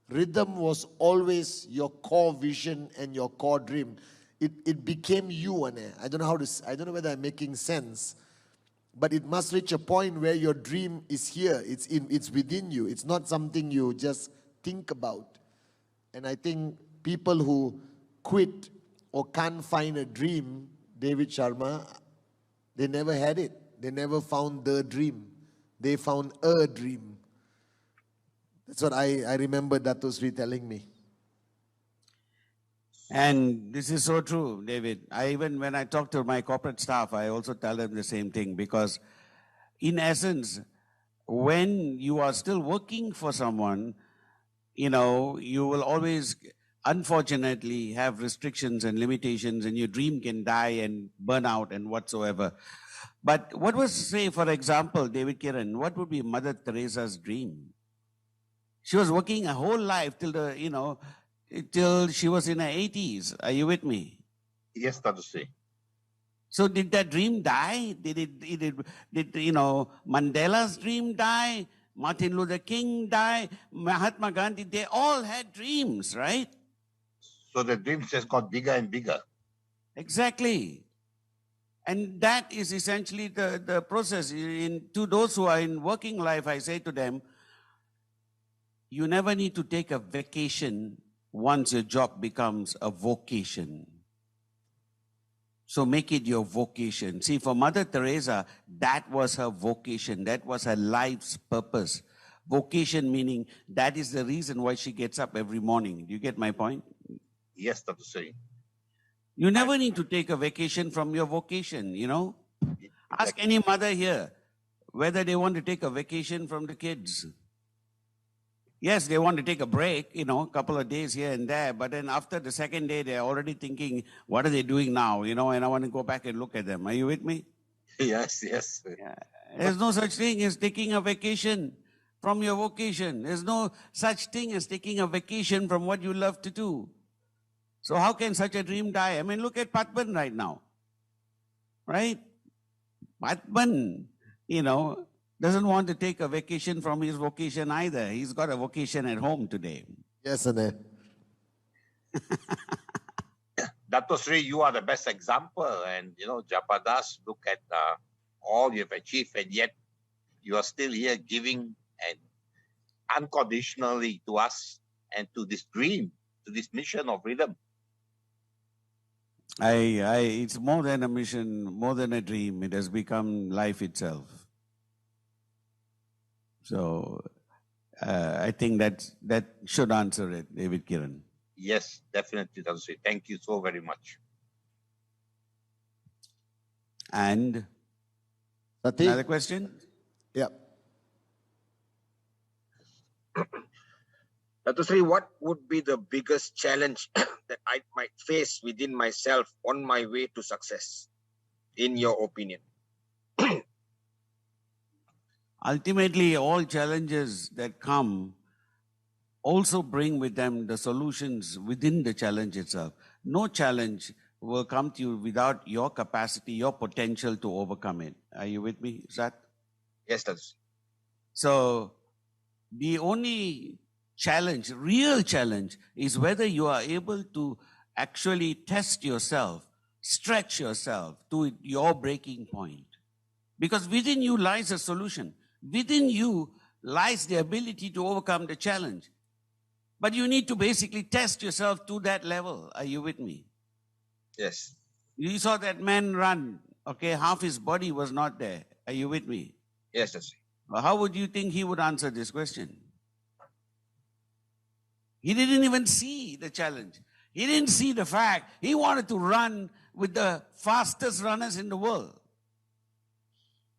Rhythm was always your core vision and your core dream. It became you, Ane. I don't know whether I'm making sense, but it must reach a point where your dream is here. It's within you. It's not something you just think about. And I think people who quit or can't find a dream, David Sharma, they never had it. They never found the dream. They found a dream. That's what I remember Dato Sri telling me. And this is so true, David. When I talk to my corporate staff, I also tell them the same thing, because in essence, when you are still working for someone, you will always, unfortunately, have restrictions and limitations, and your dream can die and burn out and whatsoever. But what was, say, for example, David Kiran, what would be Mother Teresa's dream? She was working a whole life till she was in her 80s. Are you with me? Yes, Dato Sri. So did that dream die? Did Mandela's dream die? Martin Luther King died, Mahatma Gandhi, they all had dreams, right? So the dreams just got bigger and bigger. Exactly. And that is essentially the process. To those who are in working life, I say to them, you never need to take a vacation once your job becomes a vocation. So make it your vocation. See, for Mother Teresa, that was her vocation. That was her life's purpose. vocation meaning that is the reason why she gets up every morning. Do you get my point? Yes, Dr. Sri. You never need to take a vacation from your vocation, you know. Ask any mother here whether they want to take a vacation from the kids. Yes, they want to take a break, you know, a couple of days here and there, but then after the second day, they're already thinking, what are they doing now, you know, and I want to go back and look at them. Are you with me? Yes, yes. Yeah. There's no such thing as taking a vacation from your vocation. There's no such thing as taking a vacation from what you love to do. So how can such a dream die? I mean, look at Patman right now, right? Patman, you know, doesn't want to take a vacation from his vocation either. He's got a vocation at home today. Yes, Ane. Dato Sri, you are the best example. And, you know, Japadas, look at all you've achieved, and yet you are still here giving and unconditionally to us and to this dream, to this mission of rhythm. It's more than a mission, more than a dream. It has become life itself. So I think that should answer it, David Kiran. Yes, definitely, Dato Sri. Thank you so very much. And Sati? Another question? Yeah. Dato Sri, what would be the biggest challenge that I might face within myself on my way to success, in your opinion? Ultimately, all challenges that come also bring with them the solutions within the challenge itself. No challenge will come to you without your capacity, your potential to overcome it. Are you with me, Zat? Yes, Dato Sri. So the only challenge, real challenge, is whether you are able to actually test yourself, stretch yourself to your breaking point. Because within you lies a solution. Within you lies the ability to overcome the challenge. But you need to basically test yourself to that level. Are you with me? Yes. You saw that man run, okay? Half his body was not there. Are you with me? Yes, Dato Sri. Well, how would you think he would answer this question? He didn't even see the challenge. He didn't see the fact. He wanted to run with the fastest runners in the world.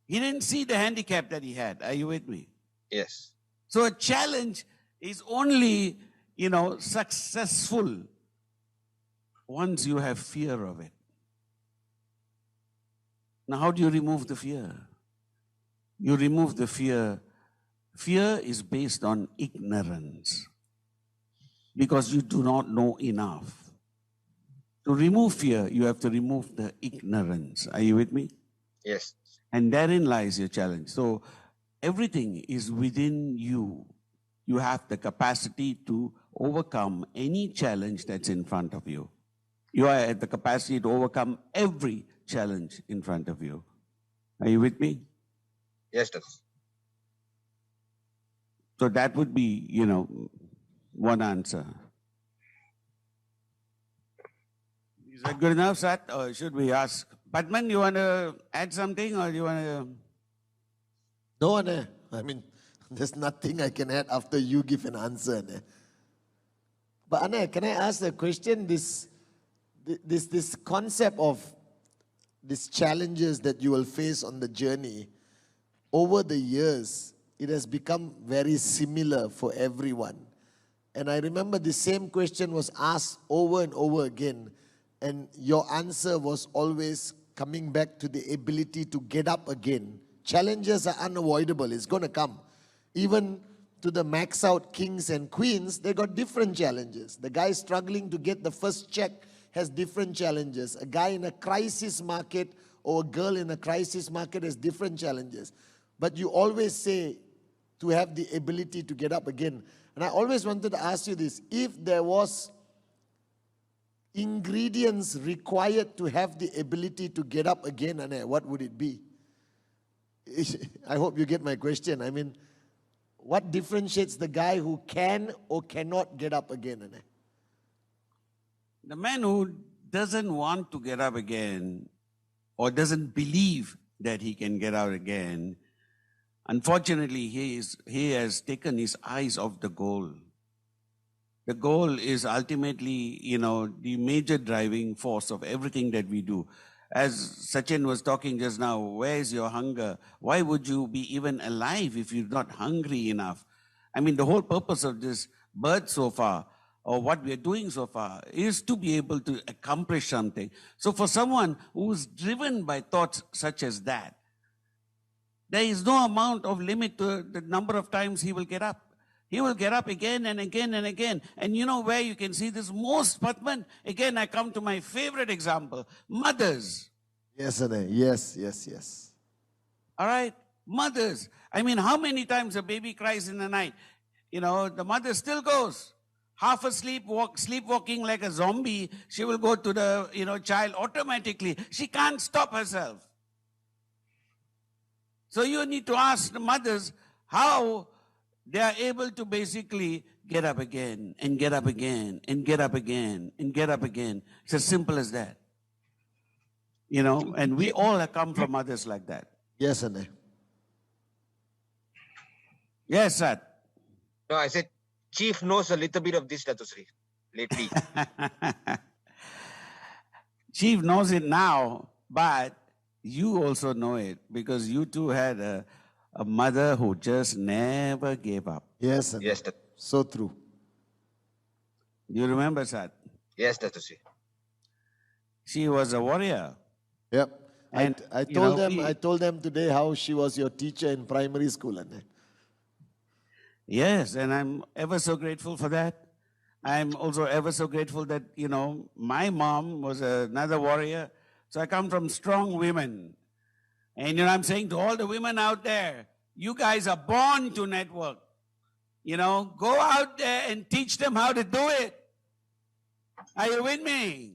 He didn't see the handicap that he had. Are you with me? Yes. So a challenge is only, successful once you have fear of it. Now, how do you remove the fear? You remove the fear. Fear is based on ignorance because you do not know enough. To remove fear, you have to remove the ignorance. Are you with me? Yes. And therein lies your challenge. So everything is within you. You have the capacity to overcome any challenge that's in front of you. You are at the capacity to overcome every challenge in front of you. Are you with me? Yes, Dato Sri. So that would be, one answer. Is that good enough, Sat? Or should we ask? Padman, you want to add something or you want to? No, Ane. I mean, there's nothing I can add after you give an answer, Ane. But Ane, can I ask a question? This concept of these challenges that you will face on the journey, over the years, it has become very similar for everyone. And I remember the same question was asked over and over again, and your answer was always coming back to the ability to get up again. Challenges are unavoidable. It's going to come. Even to the max out kings and queens, they got different challenges. The guy struggling to get the first check has different challenges. A guy in a crisis market or a girl in a crisis market has different challenges. But you always say to have the ability to get up again. And I always wanted to ask you this. If there was ingredients required to have the ability to get up again, Ane, what would it be? I hope you get my question. I mean, what differentiates the guy who can or cannot get up again, Ane? The man who doesn't want to get up again or doesn't believe that he can get out again, Unfortunately, he has taken his eyes off the goal. The goal is ultimately, the major driving force of everything that we do. As Sachin was talking just now, where is your hunger? Why would you be even alive if you're not hungry enough? I mean, the whole purpose of this birth so far, or what we are doing so far, is to be able to accomplish something. So for someone who's driven by thoughts such as that, there is no amount of limit to the number of times he will get up. He will get up again and again and again. And you know where you can see this most, Patman? Again, I come to my favorite example, mothers. Yes, Anna. Yes. All right? Mothers. I mean, how many times a baby cries in the night? The mother still goes. Half asleep, sleepwalking like a zombie. She will go to the, child automatically. She can't stop herself. So you need to ask the mothers how they are able to basically get up again and get up again and get up again and get up again. It's as simple as that. And we all have come from mothers like that. Yes, Anna. Yes, sir. No, I said, Chief knows a little bit of this, Dato Sri, lately. Chief knows it now, but you also know it because you too had a mother who just never gave up. Yes, Anna. Yes, so true. You remember, Sat? Yes, Dato Sri. She was a warrior. Yep. And I told them today how she was your teacher in primary school, Anna. Yes, and I'm ever so grateful for that. I'm also ever so grateful that, my mom was another warrior. So I come from strong women. And, I'm saying to all the women out there, you guys are born to network. Go out there and teach them how to do it. Are you with me?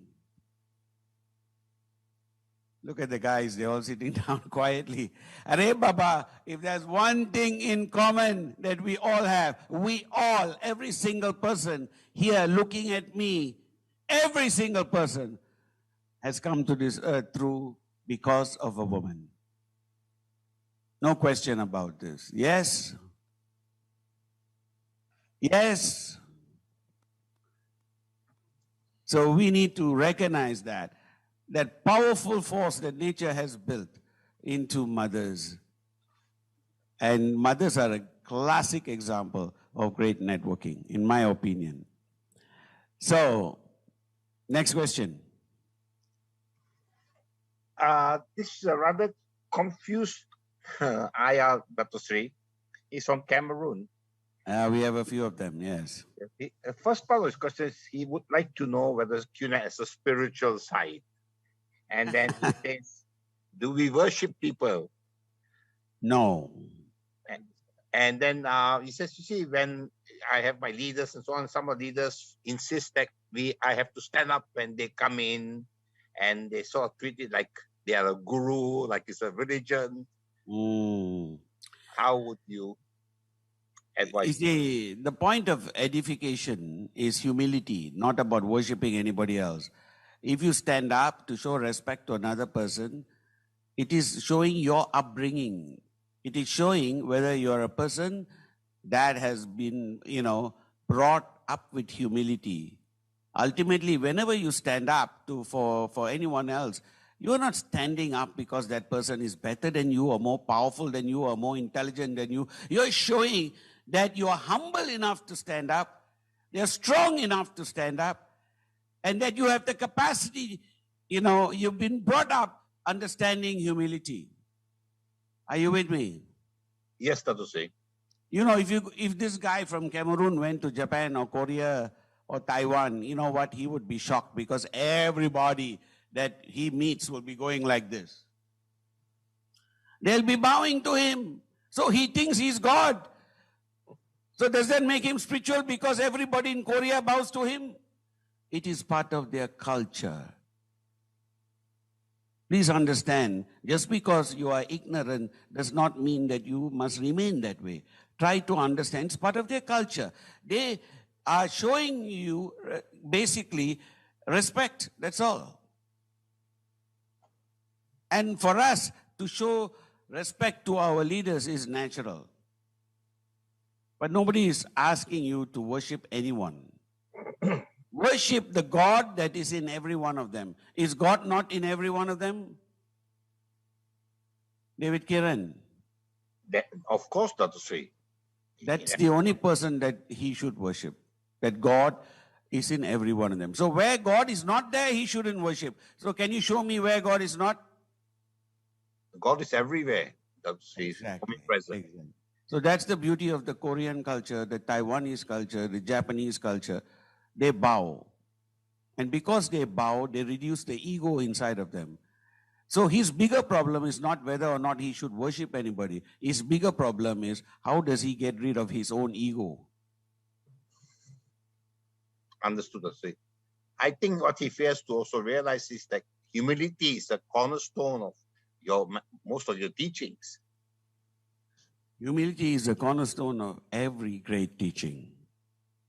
Look at the guys, they're all sitting down quietly. Arey Baba, if there's one thing in common that we all have, every single person here looking at me, every single person has come to this earth because of a woman. No question about this. Yes? Yes? So we need to recognize that powerful force that nature has built into mothers. And mothers are a classic example of great networking, in my opinion. So, next question. This is a rather confused Ayah Dato Sri. He's from Cameroon. We have a few of them, yes. The first part of his question is he would like to know whether QNET has a spiritual side. And then he says, do we worship people? No. And then he says, you see, when I have my leaders and so on, some of the leaders insist that I have to stand up when they come in, and they sort of treat it like they are a guru, like it's a religion. How would you advise? You see, the point of edification is humility, not about worshipping anybody else. If you stand up to show respect to another person, it is showing your upbringing. It is showing whether you are a person that has been, brought up with humility. Ultimately, whenever you stand up for anyone else, you are not standing up because that person is better than you or more powerful than you or more intelligent than you. You're showing that you are humble enough to stand up, you're strong enough to stand up, and that you have the capacity, you've been brought up understanding humility. Are you with me? Yes, Dato Sri. If this guy from Cameroon went to Japan or Korea or Taiwan, you know what? He would be shocked because everybody that he meets will be going like this. They'll be bowing to him. So he thinks he's God. So does that make him spiritual because everybody in Korea bows to him? It is part of their culture. Please understand, just because you are ignorant does not mean that you must remain that way. Try to understand, it's part of their culture. They are showing you basically respect, that's all. And for us to show respect to our leaders is natural. But nobody is asking you to worship anyone. Worship the God that is in every one of them. Is God not in every one of them? David Kiran. Of course, Dato Sri. That's the only person that he should worship. That God is in every one of them. So where God is not there, he shouldn't worship. So can you show me where God is not? God is everywhere. Dato Sri is omnipresent. Exactly. So that's the beauty of the Korean culture, the Taiwanese culture, the Japanese culture. They bow. And because they bow, they reduce the ego inside of them. So his bigger problem is not whether or not he should worship anybody. His bigger problem is how does he get rid of his own ego? Understood, Dato Sri. I think what he fails to also realize is that humility is the cornerstone of most of your teachings. Humility is the cornerstone of every great teaching.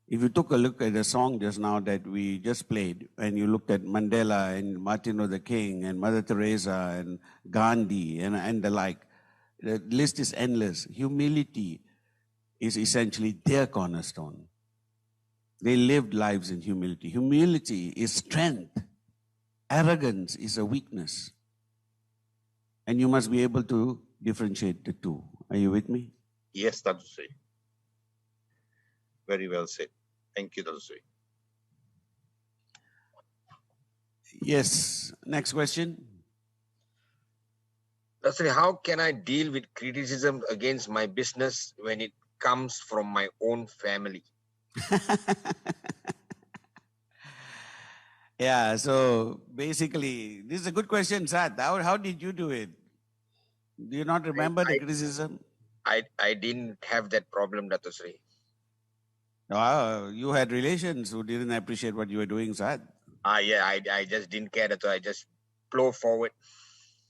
If you took a look at the song just now that we just played, and you looked at Mandela and Martin Luther King and Mother Teresa and Gandhi and the like, the list is endless. Humility is essentially their cornerstone. They lived lives in humility. Humility is strength. Arrogance is a weakness. And you must be able to differentiate the two. Are you with me? Yes, Dato Sri. Very well said. Thank you, Dato Sri. Yes. Next question. Dato Sri, how can I deal with criticism against my business when it comes from my own family? Yeah, so basically, this is a good question, Sad. How did you do it? Do you not remember the criticism? I didn't have that problem, Dato Sri. You had relations who didn't appreciate what you were doing, Sad. Yeah, I just didn't care, Dato. I just blow forward.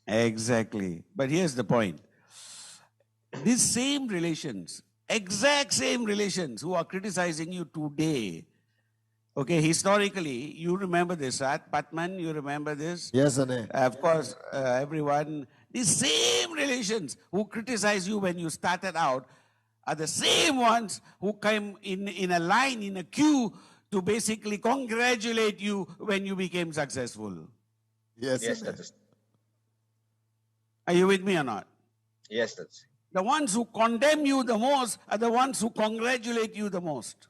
Exactly. But here's the point. These same relations, exact same relations who are criticizing you today, okay, historically, you remember this, right? Patman, you remember this? Yes, Ane. Of course, everyone. These same relations who criticize you when you started out are the same ones who came in a line, in a queue, to basically congratulate you when you became successful. Yes, yes, that's. Are you with me or not? Yes, that's. The ones who condemn you the most are the ones who congratulate you the most.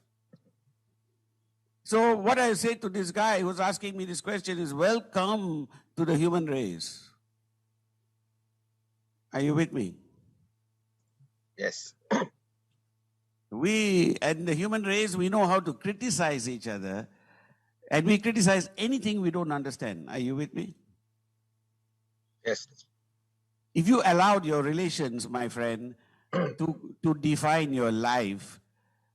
So what I say to this guy who's asking me this question is, welcome to the human race. Are you with me? Yes. We, and the human race, we know how to criticize each other, and we criticize anything we don't understand. Are you with me? Yes. If you allowed your relations, my friend, to define your life,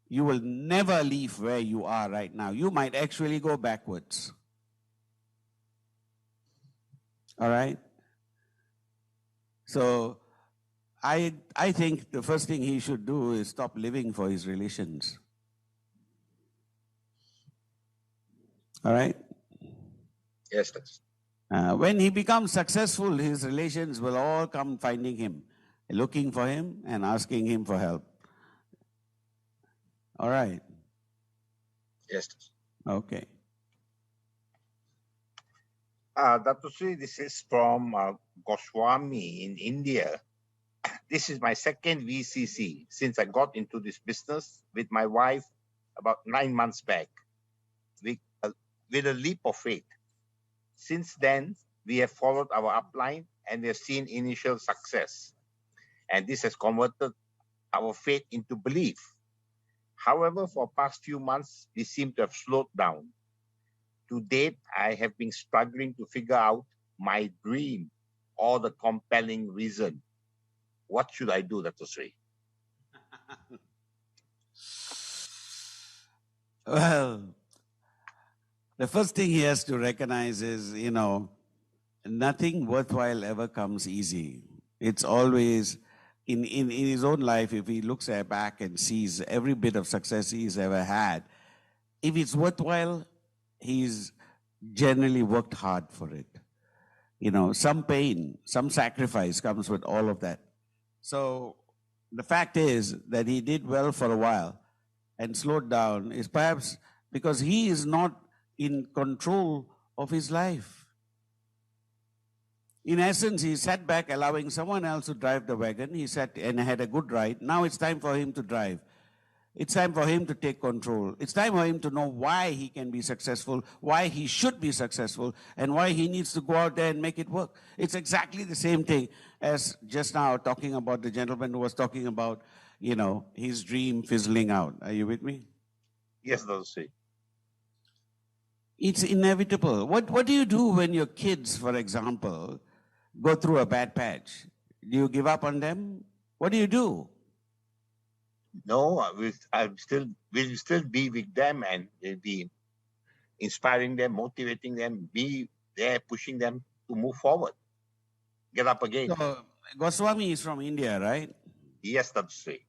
you will never leave where you are right now. You might actually go backwards. All right? So I think the first thing he should do is stop living for his relations. All right? Yes, that's. When he becomes successful, his relations will all come finding him, looking for him and asking him for help. All right? Yes. Okay. Dato Sri, this is from Goswami in India. This is my second VCC since I got into this business with my wife about 9 months back with a leap of faith. Since then, we have followed our upline and we have seen initial success. And this has converted our faith into belief. However, for past few months, we seem to have slowed down. To date, I have been struggling to figure out my dream or the compelling reason. What should I do, Dato Sri? Well, the first thing he has to recognize is, nothing worthwhile ever comes easy. It's always, in his own life, if he looks back and sees every bit of success he's ever had, if it's worthwhile, he's generally worked hard for it. Some pain, some sacrifice comes with all of that. So the fact is that he did well for a while and slowed down is perhaps because he is not in control of his life. In essence, he sat back allowing someone else to drive the wagon. He sat and had a good ride. Now it's time for him to drive. It's time for him to take control. It's time for him to know why he can be successful, why he should be successful, and why he needs to go out there and make it work. It's exactly the same thing as just now talking about the gentleman who was talking about, his dream fizzling out. Are you with me? Yes, Dato. It's inevitable. What do you do when your kids, for example, go through a bad patch? Do you give up on them? What do you do? No, we'll still be with them and we'll be inspiring them, motivating them, be there, pushing them to move forward, get up again. So, Goswami is from India, right? Yes, that's right.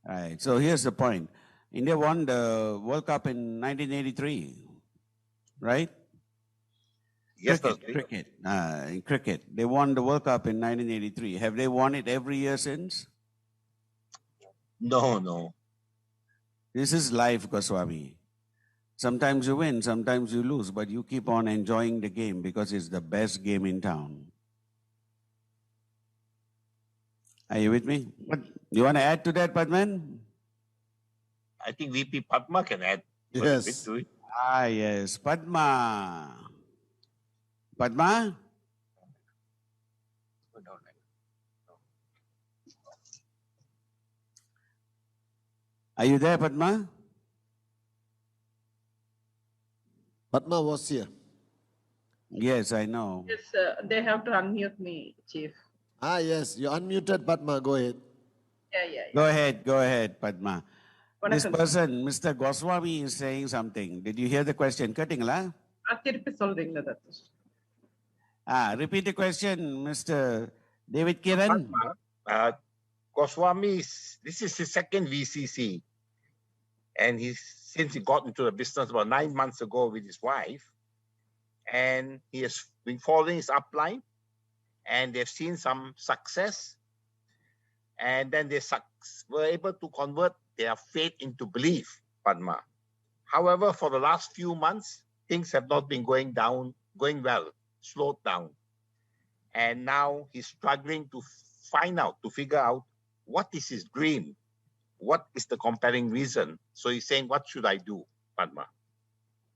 Right. So here's the point. India won the World Cup in 1983, right? Yes, cricket. In cricket, they won the World Cup in 1983. Have they won it every year since? No. This is life, Goswami. Sometimes you win, sometimes you lose, but you keep on enjoying the game because it's the best game in town. Are you with me? What, you want to add to that, Padman? I think VP Padma can add a bit to it. Yes. Padma. Padma? Are you there, Padma? Padma was here. Yes, I know. Yes, they have to unmute me, Chief. Yes, you're unmuted, Padma. Go ahead. Yeah. Go ahead, Padma. This person, Mr. Goswami, is saying something. Did you hear the question? Cutting-la? Repeat the question, Mr. David Kiran. Goswami, this is his second VCC. And since he got into the business about 9 months ago with his wife, and he has been following his upline, and they've seen some success, and then they were able to convert their faith into belief, Padma. However, for the last few months, things have not been going well, slowed down. And now he's struggling to figure out what is his dream, what is the compelling reason. So he's saying, what should I do, Padma?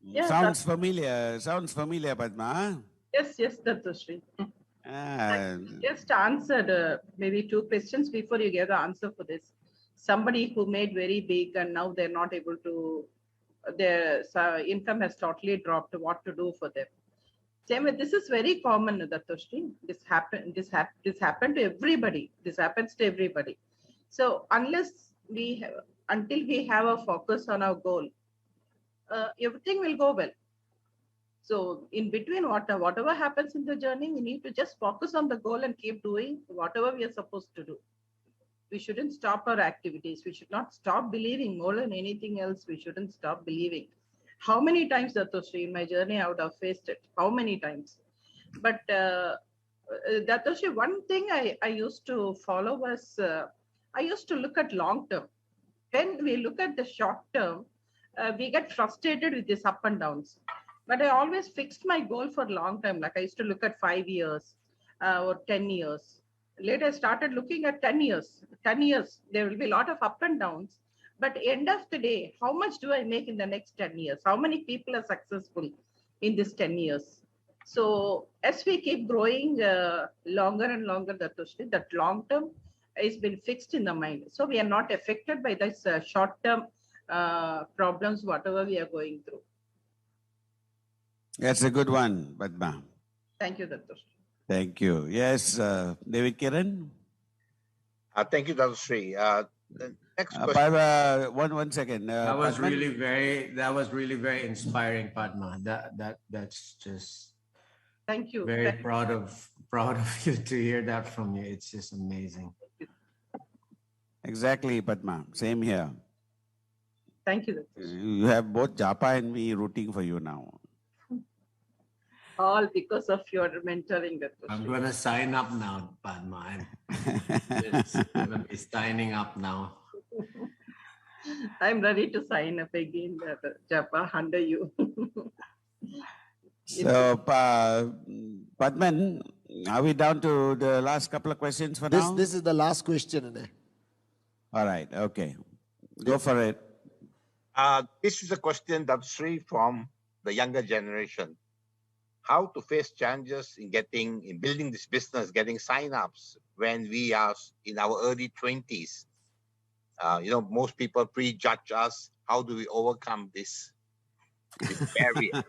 Yeah, Sounds familiar, Padma. Yes, Dato Sri. Just answered maybe 2 questions before you gave the answer for this. Somebody who made very big and now they're not able to, their income has totally dropped, what to do for them. Same way, this is very common, Dato Sri. This happened to everybody. This happens to everybody. So until we have a focus on our goal, everything will go well. So in between, whatever happens in the journey, we need to just focus on the goal and keep doing whatever we are supposed to do. We shouldn't stop our activities. We should not stop believing. More than anything else, we shouldn't stop believing. How many times, Dato Sri, in my journey, I would have faced it. How many times? But Dato Sri, one thing I used to follow was, I used to look at long term. When we look at the short term, we get frustrated with this up and downs. But I always fixed my goal for long term. Like I used to look at 5 years or 10 years. Later, I started looking at 10 years. 10 years, there will be a lot of up and downs. But end of the day, how much do I make in the next 10 years? How many people are successful in this 10 years? So as we keep growing longer and longer, that long term has been fixed in the mind. So we are not affected by this short term problems, whatever we are going through. That's a good one, Padma. Thank you, Dato. Thank you. Yes, David Kiran. Thank you, Dato Sri. Next question. One second. That was Padman? really very inspiring, Padma. That's just. Thank you. Very proud of you to hear that from you. It's just amazing. Exactly, Padma. Same here. Thank you. You have both Japa and me rooting for you now. All because of your mentoring, Dato. I'm going to sign up now, Padma. I'm going to be signing up now. I'm ready to sign up again, Japa, under you. So, Padman, are we down to the last couple of questions for now? This is the last question. All right, okay. Go for it. This is a question that's free from the younger generation. How to face challenges in building this business, getting sign-ups when we are in our early 20s. Most people prejudge us. How do we overcome this barrier?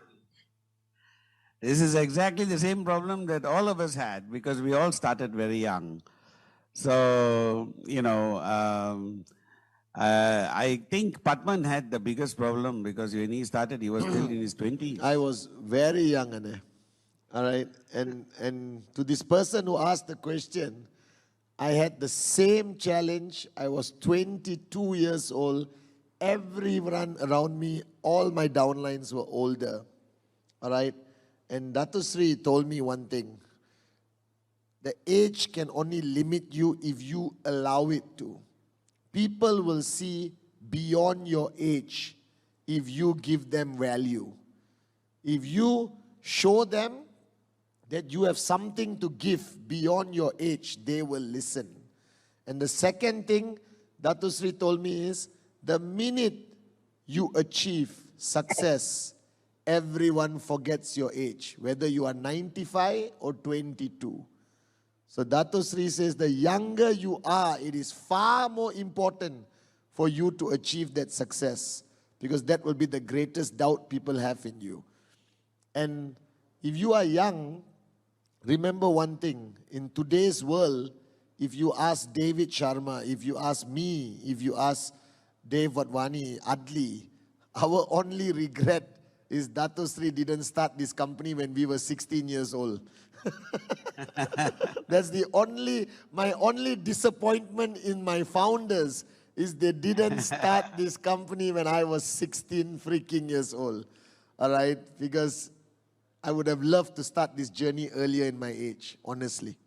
This is exactly the same problem that all of us had because we all started very young. So, I think Padman had the biggest problem because when he started, he was still in his 20s. I was very young, all right? And to this person who asked the question, I had the same challenge. I was 22 years old. Everyone around me, all my downlines were older, all right? And Dato Sri told me one thing. The age can only limit you if you allow it to. People will see beyond your age if you give them value. If you show them that you have something to give beyond your age, they will listen. And the second thing Dato Sri told me is, the minute you achieve success, everyone forgets your age, whether you are 95 or 22. So Dato Sri says the younger you are, it is far more important for you to achieve that success because that will be the greatest doubt people have in you. And if you are young, remember one thing. In today's world, if you ask David Sharma, if you ask me, if you ask Dave Wadhwani, Adli, our only regret is Dato Sri didn't start this company when we were 16 years old. That's my only disappointment in my founders is they didn't start this company when I was 16 freaking years old. All right? Because I would have loved to start this journey earlier in my age, honestly.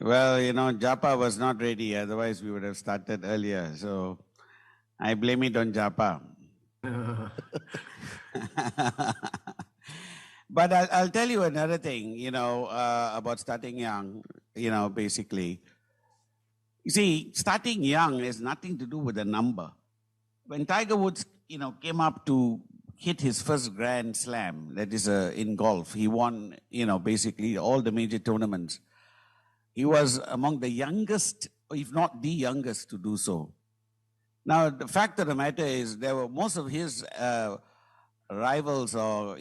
Well, Japa was not ready. Otherwise, we would have started earlier. So I blame it on Japa. But I'll tell you another thing, about starting young, basically. You see, starting young has nothing to do with the number. When Tiger Woods, came up to hit his first Grand Slam, that is in golf, he won, basically all the major tournaments. He was among the youngest, if not the youngest, to do so. Now, the fact of the matter is, there were most of his rivals or,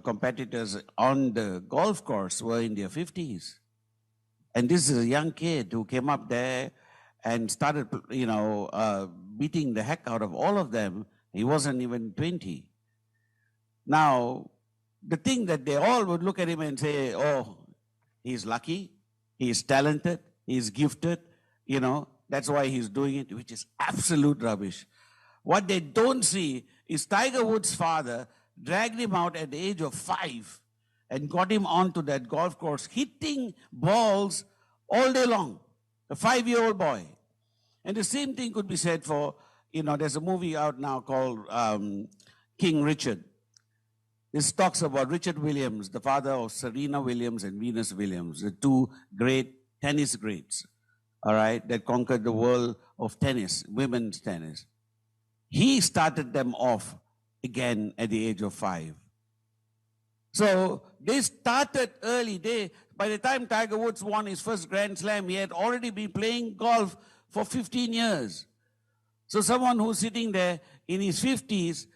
competitors on the golf course were in their 50s. And this is a young kid who came up there and started, beating the heck out of all of them. He wasn't even 20. Now, the thing that they all would look at him and say, oh, he's lucky, he's talented, he's gifted, that's why he's doing it, which is absolute rubbish. What they don't see is Tiger Woods' father dragged him out at the age of 5 and got him onto that golf course, hitting balls all day long, a 5-year-old boy. And the same thing could be said for, there's a movie out now called King Richard. This talks about Richard Williams, the father of Serena Williams and Venus Williams, the two great tennis greats, all right, that conquered the world of tennis, women's tennis. He started them off again at the age of 5. So they started early. By the time Tiger Woods won his first Grand Slam, he had already been playing golf for 15 years. So someone who's sitting there in his 50s,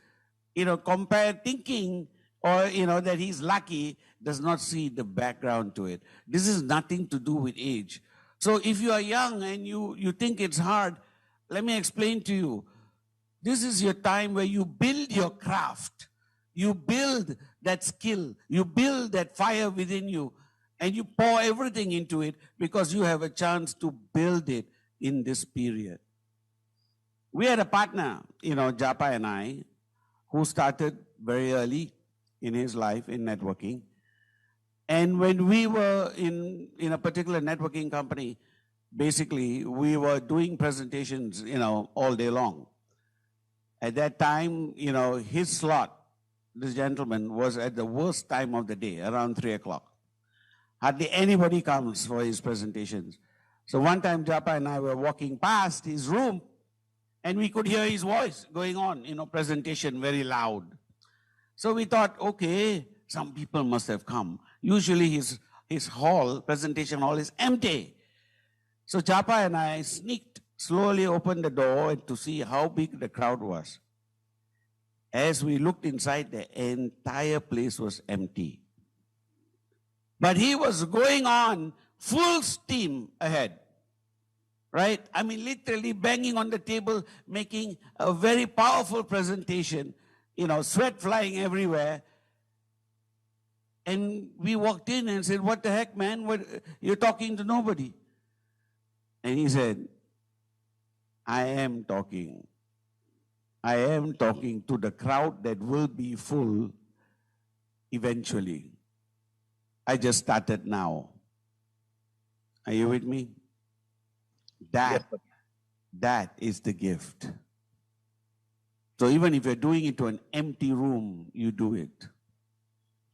thinking or, that he's lucky, does not see the background to it. This is nothing to do with age. So if you are young and you think it's hard, let me explain to you. This is your time where you build your craft. You build that skill. You build that fire within you. And you pour everything into it because you have a chance to build it in this period. We had a partner, Japa and I, who started very early. in his life in networking. And when we were in a particular networking company, basically we were doing presentations, all day long. At that time, his slot, this gentleman, was at the worst time of the day, around 3 o'clock. Hardly anybody comes for his presentations. So one time, Japa and I were walking past his room, and we could hear his voice going on, presentation very loud. So we thought, okay, some people must have come. Usually his presentation hall is empty. So Japa and I slowly opened the door to see how big the crowd was. As we looked inside, the entire place was empty. But he was going on full steam ahead, right? I mean, literally banging on the table, making a very powerful presentation, sweat flying everywhere. And we walked in and said, "What the heck, man? You're talking to nobody." And he said, I am talking to the crowd that will be full eventually. I just started now. Are you with me? That is the gift. So even if you're doing it to an empty room, you do it.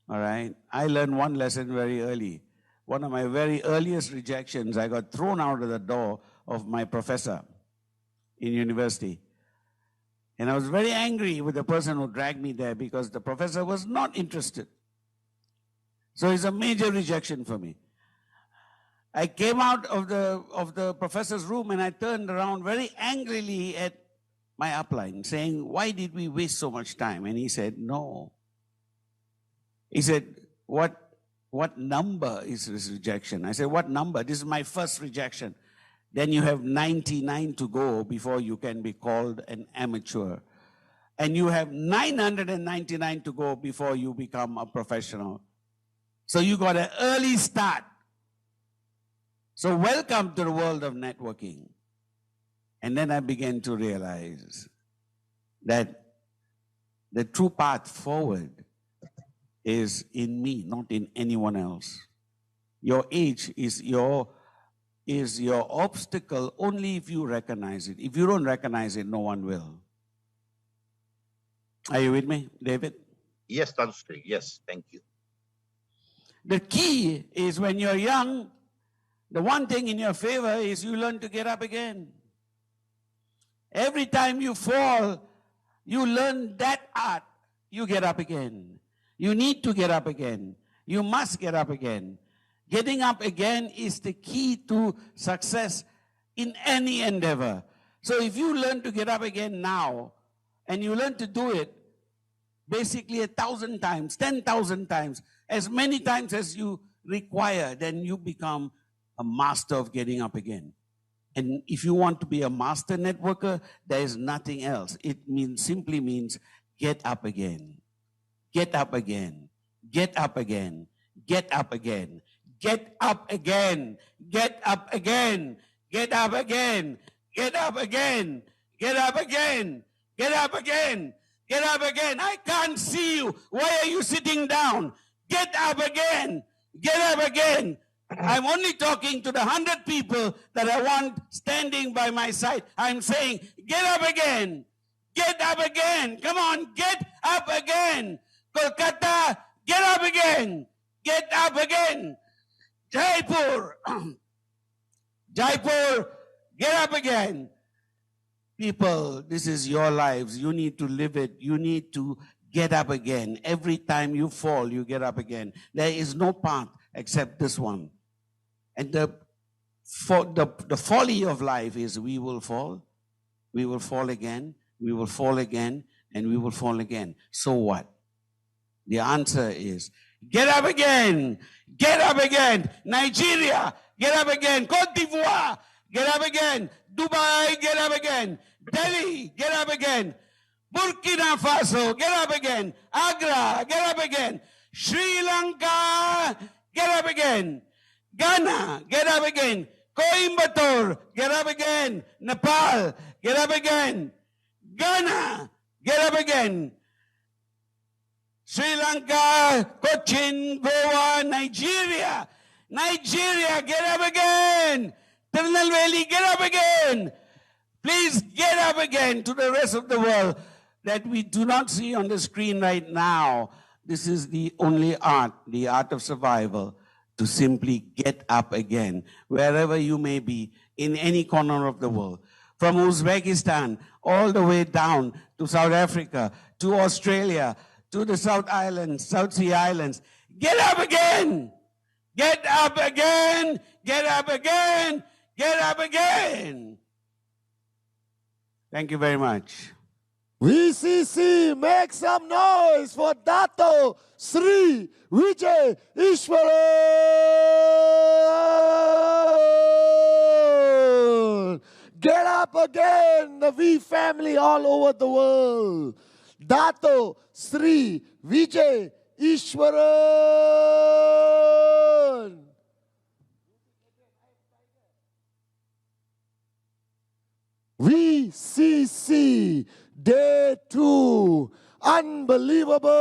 All right? I learned one lesson very early. One of my very earliest rejections, I got thrown out of the door of my professor in university. And I was very angry with the person who dragged me there because the professor was not interested. So it's a major rejection for me. I came out of the professor's room and I turned around very angrily at my upline, saying, "Why did we waste so much time?" And he said, "No." He said, What number is this rejection? I said, "What number? This is my first rejection." Then you have 99 to go before you can be called an amateur. And you have 999 to go before you become a professional. So you got an early start. So welcome to the world of networking. And then I began to realize that the true path forward is in me, not in anyone else. Your age is your obstacle only if you recognize it. If you don't recognize it, no one will. Are you with me, David? Yes, Tan Sri. Yes, thank you. The key is when you're young, the one thing in your favor is you learn to get up again. Every time you fall, you learn that art, you get up again. You need to get up again. You must get up again. Getting up again is the key to success in any endeavor. So if you learn to get up again now, and you learn to do it basically 1,000 times, 10,000 times, as many times as you require, then you become a master of getting up again. And if you want to be a master networker, there is nothing else. It simply means get up again. Get up again. Get up again. Get up again. Get up again. Get up again. Get up again. Get up again. Get up again. Get up again. Get up again. I can't see you. Why are you sitting down? Get up again. Get up again. I'm only talking to the 100 people that I want standing by my side. I'm saying, get up again. Get up again. Come on, get up again. Kolkata, get up again. Get up again. Jaipur, Jaipur, get up again. People, this is your lives. You need to live it. You need to get up again. Every time you fall, you get up again. There is no path except this one. And the folly of life is we will fall again, we will fall again, and we will fall again. So what? The answer is, get up again, get up again. Nigeria, get up again. Cote d'Ivoire, get up again. Dubai, get up again. Delhi, get up again. Burkina Faso, get up again. Agra, get up again. Sri Lanka, get up again. Ghana, get up again. Coimbatore, get up again. Nepal, get up again. Ghana, get up again. Sri Lanka, Cochin, Goa, Nigeria. Nigeria, get up again. Tirunelveli, get up again. Please get up again to the rest of the world that we do not see on the screen right now. This is the only art, the art of survival, to simply get up again, wherever you may be, in any corner of the world. From Uzbekistan, all the way down to South Africa, to Australia, to the South Islands, South Sea Islands. Get up again! Get up again! Get up again! Get up again! Thank you very much. VCC, make some noise for Dato, Sri, Vijay, Eswaran. Get up again, the V family all over the world. Dato, Sri, Vijay, Eswaran. VCC Day 2. Unbelievable.